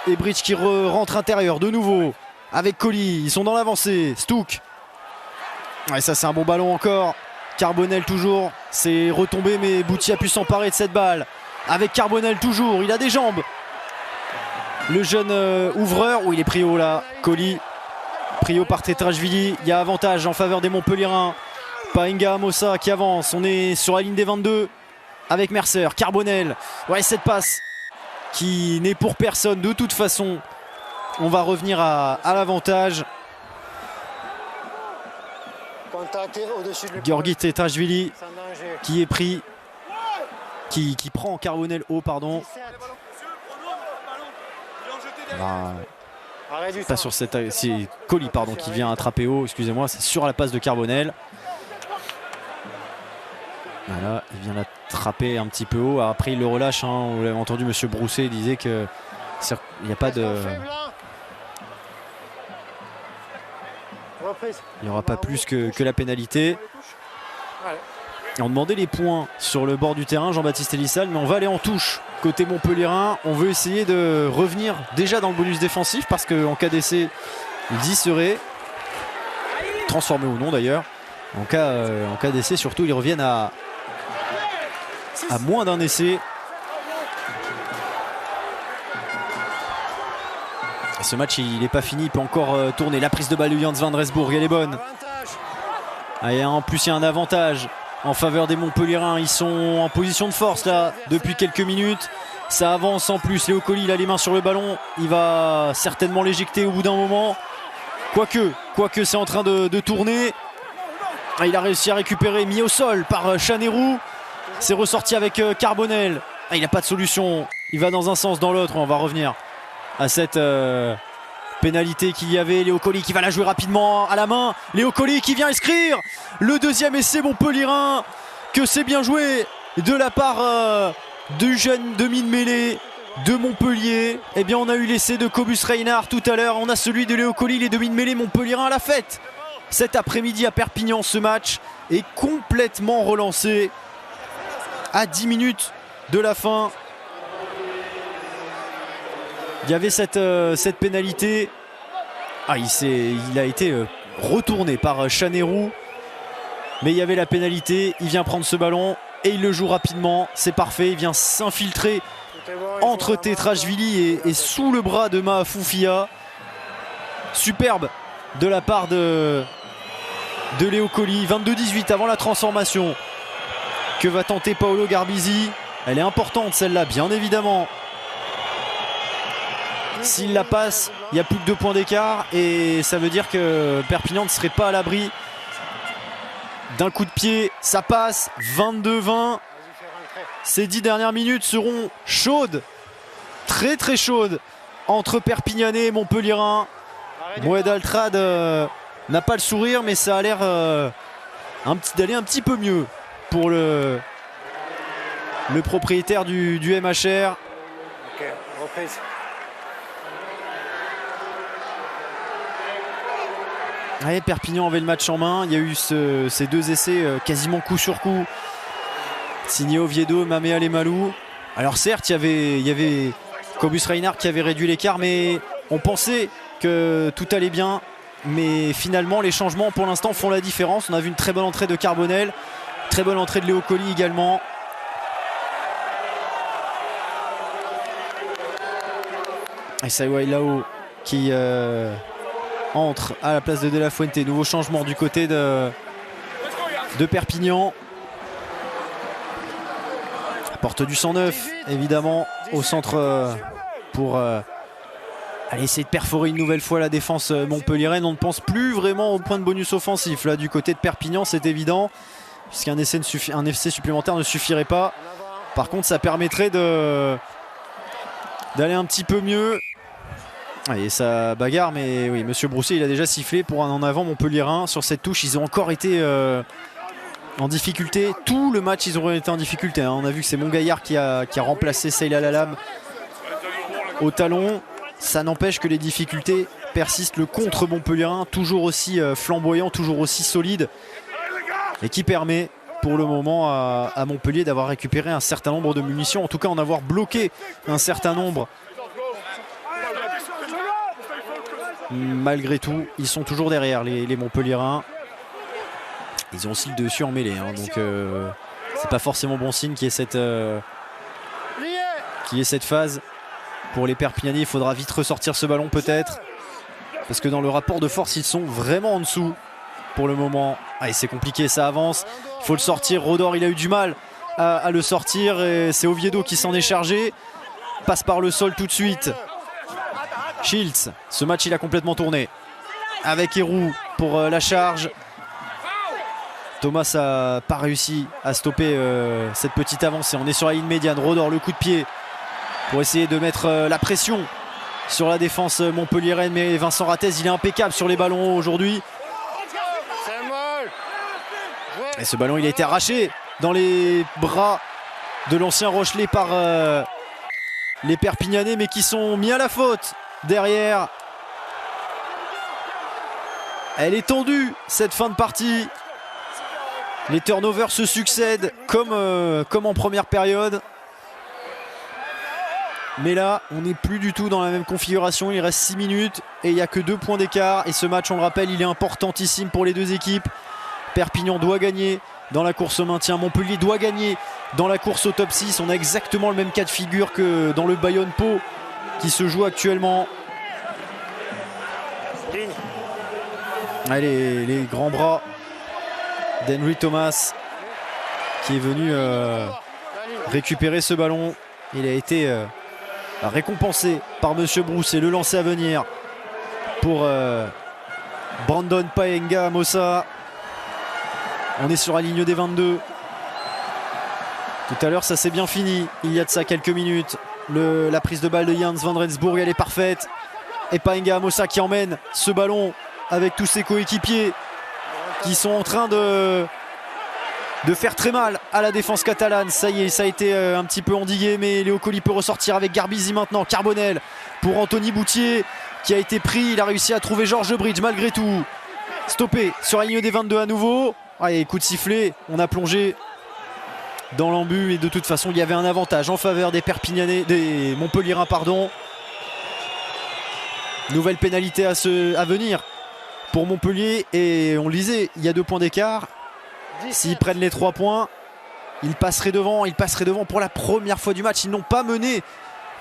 Et Bridge qui rentre intérieur de nouveau avec Colli. Ils sont dans l'avancée. Stouk. Et ça c'est un bon ballon encore. Carbonel toujours. C'est retombé mais Boutier a pu s'emparer de cette balle. Avec Carbonel toujours. Il a des jambes. Le jeune ouvreur. Où il est pris haut là. Colli. Pris haut par Tetrashvili. Il y a avantage en faveur des montpelliérains. Paenga Amosa qui avance. On est sur la ligne des 22. Avec Mercer. Carbonel. Ouais, cette passe qui n'est pour personne de toute façon. On va revenir à l'avantage. Georgi Tetrashvili qui est pris, qui prend Carbonel haut, pardon. Pas sur cette, c'est Colli pardon qui vient attraper haut, excusez-moi, c'est sur la passe de Carbonel. Voilà, il vient l'attraper un petit peu haut. Après il le relâche, hein. Vous l'avez entendu, monsieur Brousset disait que il n'y a pas de Il n'y aura pas plus que la pénalité. Allez. Et on demandait les points sur le bord du terrain, Jean-Baptiste Elissal, mais on va aller en touche. Côté Montpellierin, on veut essayer de revenir déjà dans le bonus défensif parce qu'en cas d'essai, ils y seraient. Transformés ou non d'ailleurs. En cas d'essai, surtout, ils reviennent à moins d'un essai. Et ce match, il n'est pas fini, il peut encore tourner. La prise de balle de Jans van Rensburg, elle est bonne. Et en plus, il y a un avantage en faveur des Montpellierins. Ils sont en position de force là depuis quelques minutes. Ça avance en plus. Léo Colli, il a les mains sur le ballon. Il va certainement l'éjecter au bout d'un moment. Quoique c'est en train de tourner. Il a réussi à récupérer, mis au sol par Chanerou. C'est ressorti avec Carbonel. Il n'a pas de solution. Il va dans un sens, dans l'autre. On va revenir à cette pénalité qu'il y avait. Léo Colli qui va la jouer rapidement à la main. Léo Colli qui vient inscrire le deuxième essai Montpellierin. Que c'est bien joué de la part du jeune demi de mêlée de Montpellier. Eh bien on a eu l'essai de Cobus Reinhardt tout à l'heure. On a celui de Léo Colli, les demi de mêlée Montpellierin à la fête. Cet après-midi à Perpignan, ce match est complètement relancé à 10 minutes de la fin. Il y avait cette pénalité. Il a été retourné par Chanerou. Mais il y avait la pénalité. Il vient prendre ce ballon et il le joue rapidement. C'est parfait. Il vient s'infiltrer entre Tetrashvili et sous le bras de Mahfoufia. Superbe de la part de Léo Colli. 22-18 avant la transformation. Que va tenter Paolo Garbisi? Elle est importante celle-là, bien évidemment. S'il la passe, il n'y a plus que 2 points d'écart et ça veut dire que Perpignan ne serait pas à l'abri d'un coup de pied. Ça passe, 22-20. Ces 10 dernières minutes seront chaudes, très très chaudes, entre Perpignanais et Montpellierin. Moed Altrad n'a pas le sourire, mais ça a l'air d'aller un petit peu mieux pour le propriétaire du MHR. Ok, reprise. Ouais, Perpignan avait le match en main. Il y a eu ces 2 essais quasiment coup sur coup. Signé Oviedo, Mamea Lemalou. Alors certes, il y avait Cobus Reinhardt qui avait réduit l'écart, mais on pensait que tout allait bien. Mais finalement, les changements pour l'instant font la différence. On a vu une très bonne entrée de Carbonel, très bonne entrée de Léo Colli également. Et Saiwa Ilao qui entre à la place de la Fuente. Nouveau changement du côté de Perpignan. Porte du 109 évidemment au centre pour aller essayer de perforer une nouvelle fois la défense montpelliéraine. On ne pense plus vraiment au point de bonus offensif là du côté de Perpignan, c'est évident, puisqu'un essai supplémentaire ne suffirait pas. Par contre ça permettrait d'aller un petit peu mieux. Et ça bagarre, mais oui, Monsieur Brousset il a déjà sifflé pour un en avant Montpellierin sur cette touche. Ils ont encore été en difficulté. Tout le match ils ont été en difficulté, hein. On a vu que c'est Montgaillard qui a remplacé Seyla Lalam au talon. Ça n'empêche que les difficultés persistent. Le contre Montpellierin toujours aussi flamboyant, toujours aussi solide, et qui permet pour le moment à Montpellier d'avoir récupéré un certain nombre de munitions, en tout cas en avoir bloqué un certain nombre. Malgré tout, ils sont toujours derrière les Montpelliérains. Ils ont aussi le dessus en mêlée, hein, donc c'est pas forcément bon signe qu'il y ait cette phase. Pour les Perpignanais, il faudra vite ressortir ce ballon peut-être, parce que dans le rapport de force, ils sont vraiment en dessous pour le moment. Allez, c'est compliqué, ça avance. Il faut le sortir. Rodor, il a eu du mal à le sortir. Et c'est Oviedo qui s'en est chargé. Passe par le sol tout de suite. Shields, ce match il a complètement tourné avec Héroux pour la charge. Thomas n'a pas réussi à stopper cette petite avancée. On est sur la ligne médiane. Rodor, le coup de pied pour essayer de mettre la pression sur la défense montpelliéraine, mais Vincent Rattez il est impeccable sur les ballons aujourd'hui. Et ce ballon il a été arraché dans les bras de l'ancien Rochelet par les Perpignanais, mais qui sont mis à la faute derrière. Elle est tendue cette fin de partie. Les turnovers se succèdent comme en première période. Mais là, on n'est plus du tout dans la même configuration. Il reste 6 minutes et il n'y a que 2 points d'écart. Et ce match, on le rappelle, il est importantissime pour les deux équipes. Perpignan doit gagner dans la course au maintien. Montpellier doit gagner dans la course au top 6. On a exactement le même cas de figure que dans le Bayonne-Pau qui se joue actuellement. Allez, les grands bras d'Henry Thomas qui est venu récupérer ce ballon. Il a été récompensé par Monsieur Brousse et le lancer à venir pour Brandon Paenga Amosa. On est sur la ligne des 22. Tout à l'heure ça s'est bien fini. Il y a de ça quelques minutes. La prise de balle de Jans van Rensburg, elle est parfaite. Et Paenga Amosa qui emmène ce ballon avec tous ses coéquipiers qui sont en train de faire très mal à la défense catalane. Ça y est, ça a été un petit peu endigué, mais Léo Colli peut ressortir avec Garbizi maintenant. Carbonel pour Anthony Boutier qui a été pris. Il a réussi à trouver Georges Bridge malgré tout. Stoppé sur la ligne des 22 à nouveau. Allez, coup de sifflet, on a plongé dans l'embut et de toute façon il y avait un avantage en faveur des Perpignanais, des Montpelliérains pardon. Nouvelle pénalité à venir pour Montpellier et on le disait, il y a 2 points d'écart. S'ils prennent les 3 points, ils passeraient devant pour la première fois du match. Ils n'ont pas mené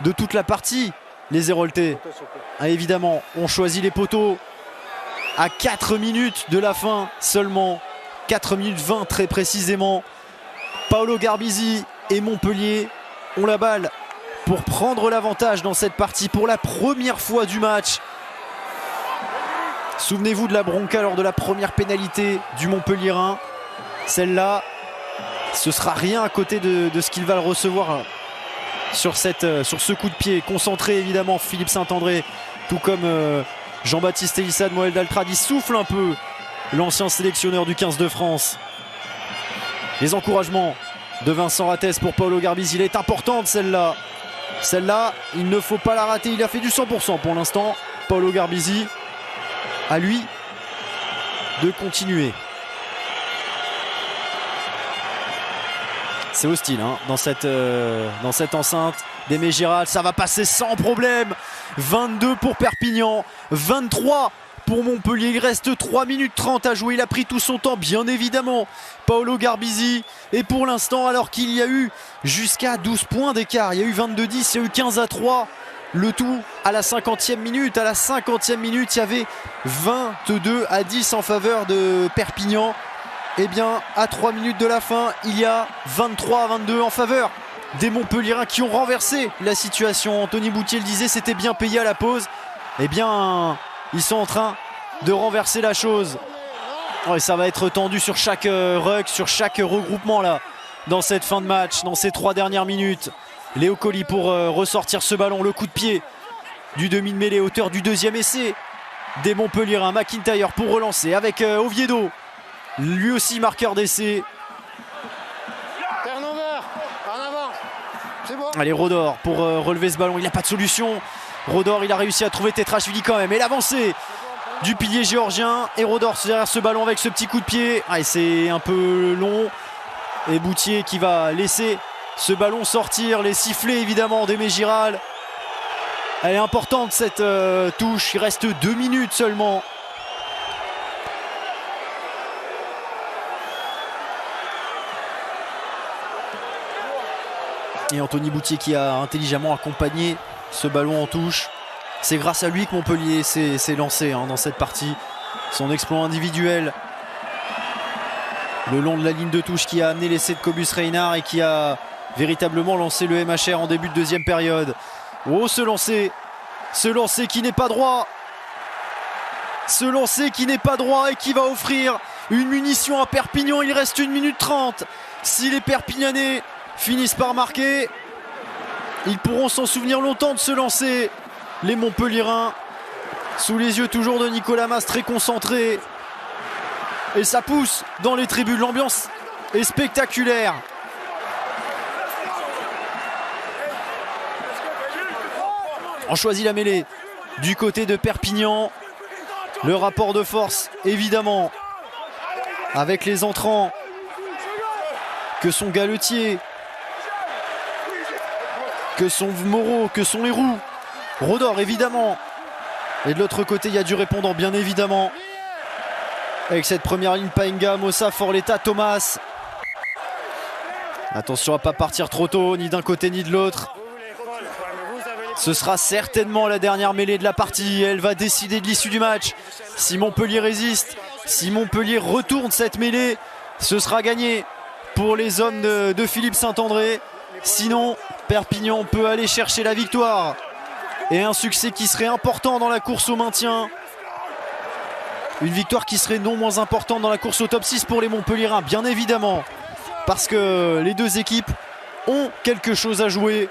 de toute la partie, les Héroltais. Ah, évidemment, on choisit les poteaux à 4 minutes de la fin seulement. 4 minutes 20 très précisément. Paolo Garbizi et Montpellier ont la balle pour prendre l'avantage dans cette partie pour la première fois du match. Souvenez-vous de la bronca lors de la première pénalité du Montpelliérain. Celle-là, ce sera rien à côté de ce qu'il va le recevoir sur ce coup de pied. Concentré évidemment Philippe Saint-André, tout comme Jean-Baptiste Elissa de Moël d'Altrad. Il souffle un peu l'ancien sélectionneur du 15 de France. Les encouragements de Vincent Rattès pour Paolo Garbizi. Il est importante celle-là. Celle-là, il ne faut pas la rater. Il a fait du 100% pour l'instant. Paolo Garbizi, à lui de continuer. C'est hostile hein, dans cette enceinte. Démé Giral, ça va passer sans problème. 22 pour Perpignan, 23 pour Montpellier. Il reste 3 minutes 30 à jouer. Il a pris tout son temps, bien évidemment, Paolo Garbizi. Et pour l'instant, alors qu'il y a eu jusqu'à 12 points d'écart, il y a eu 22-10, il y a eu 15-3. Le tout à la 50e minute. À la 50e minute, il y avait 22-10 en faveur de Perpignan. Et bien, à 3 minutes de la fin, il y a 23-22 en faveur des Montpelliérains qui ont renversé la situation. Anthony Boutier le disait, c'était bien payé à la pause. Eh bien, ils sont en train de renverser la chose. Oh, et ça va être tendu sur chaque ruck, sur chaque regroupement là, dans cette fin de match, dans ces 3 dernières minutes. Léo Colli pour ressortir ce ballon, le coup de pied du demi de mêlée, hauteur du 2e essai des Montpelliérains. McIntyre pour relancer avec Oviedo, lui aussi marqueur d'essai. Allez, Rodor pour relever ce ballon, il n'a pas de solution. Rodor, il a réussi à trouver Tetrashvili quand même. Et l'avancée du pilier géorgien. Et Rodor derrière ce ballon avec ce petit coup de pied. Ah, et c'est un peu long. Et Boutier qui va laisser ce ballon sortir. Les sifflets évidemment d'Aimé Giral. Elle est importante cette touche. Il reste 2 minutes seulement. Et Anthony Boutier qui a intelligemment accompagné ce ballon en touche. C'est grâce à lui que Montpellier s'est lancé dans cette partie. Son exploit individuel le long de la ligne de touche qui a amené l'essai de Cobus Reinhardt et qui a véritablement lancé le MHR en début de 2e période. Oh, ce lancer qui n'est pas droit. Ce lancer qui n'est pas droit et qui va offrir une munition à Perpignan. Il reste 1 minute 30. Si les Perpignanais finissent par marquer, ils pourront s'en souvenir longtemps de ce lancer. Les Montpelliérains, sous les yeux toujours de Nicolas Mas, très concentré. Et ça pousse dans les tribunes. L'ambiance est spectaculaire. On choisit la mêlée du côté de Perpignan. Le rapport de force, évidemment, avec les entrants que sont Galetier, que sont Moreau, que sont Héroux, Rodor évidemment. Et de l'autre côté, il y a du répondant, bien évidemment. Avec cette première ligne, Paenga, Mossa, Forletta, Thomas. Attention à ne pas partir trop tôt, ni d'un côté ni de l'autre. Ce sera certainement la dernière mêlée de la partie. Elle va décider de l'issue du match. Si Montpellier résiste, si Montpellier retourne cette mêlée, ce sera gagné pour les hommes de Philippe Saint-André. Sinon, Perpignan peut aller chercher la victoire. Et un succès qui serait important dans la course au maintien. Une victoire qui serait non moins importante dans la course au top 6 pour les Montpelliérains, bien évidemment. Parce que les deux équipes ont quelque chose à jouer.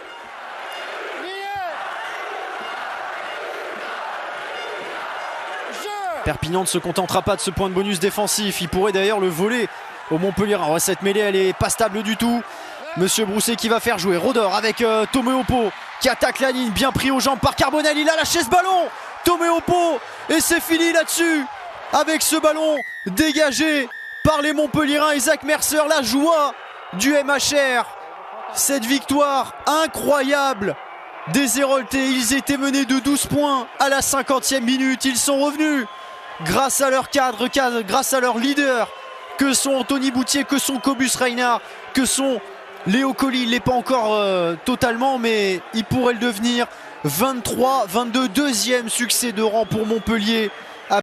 Perpignan ne se contentera pas de ce point de bonus défensif. Il pourrait d'ailleurs le voler au Montpelliérain. Cette mêlée, elle n'est pas stable du tout. Monsieur Brousset qui va faire jouer Rodor avec Tomeopo qui attaque la ligne, bien pris aux jambes par Carbonel. Il a lâché ce ballon, Tomeopo, et c'est fini là-dessus. Avec ce ballon dégagé par les Montpelliérains, Isaac Mercer, la joie du MHR. Cette victoire incroyable des Héroltais. Ils étaient menés de 12 points à la 50e minute. Ils sont revenus grâce à leur cadre, grâce à leur leader, que sont Anthony Boutier, que sont Cobus Reinhardt, que sont Léo Colli. Il ne l'est pas encore totalement, mais il pourrait le devenir. 23-22, deuxième succès de rang pour Montpellier.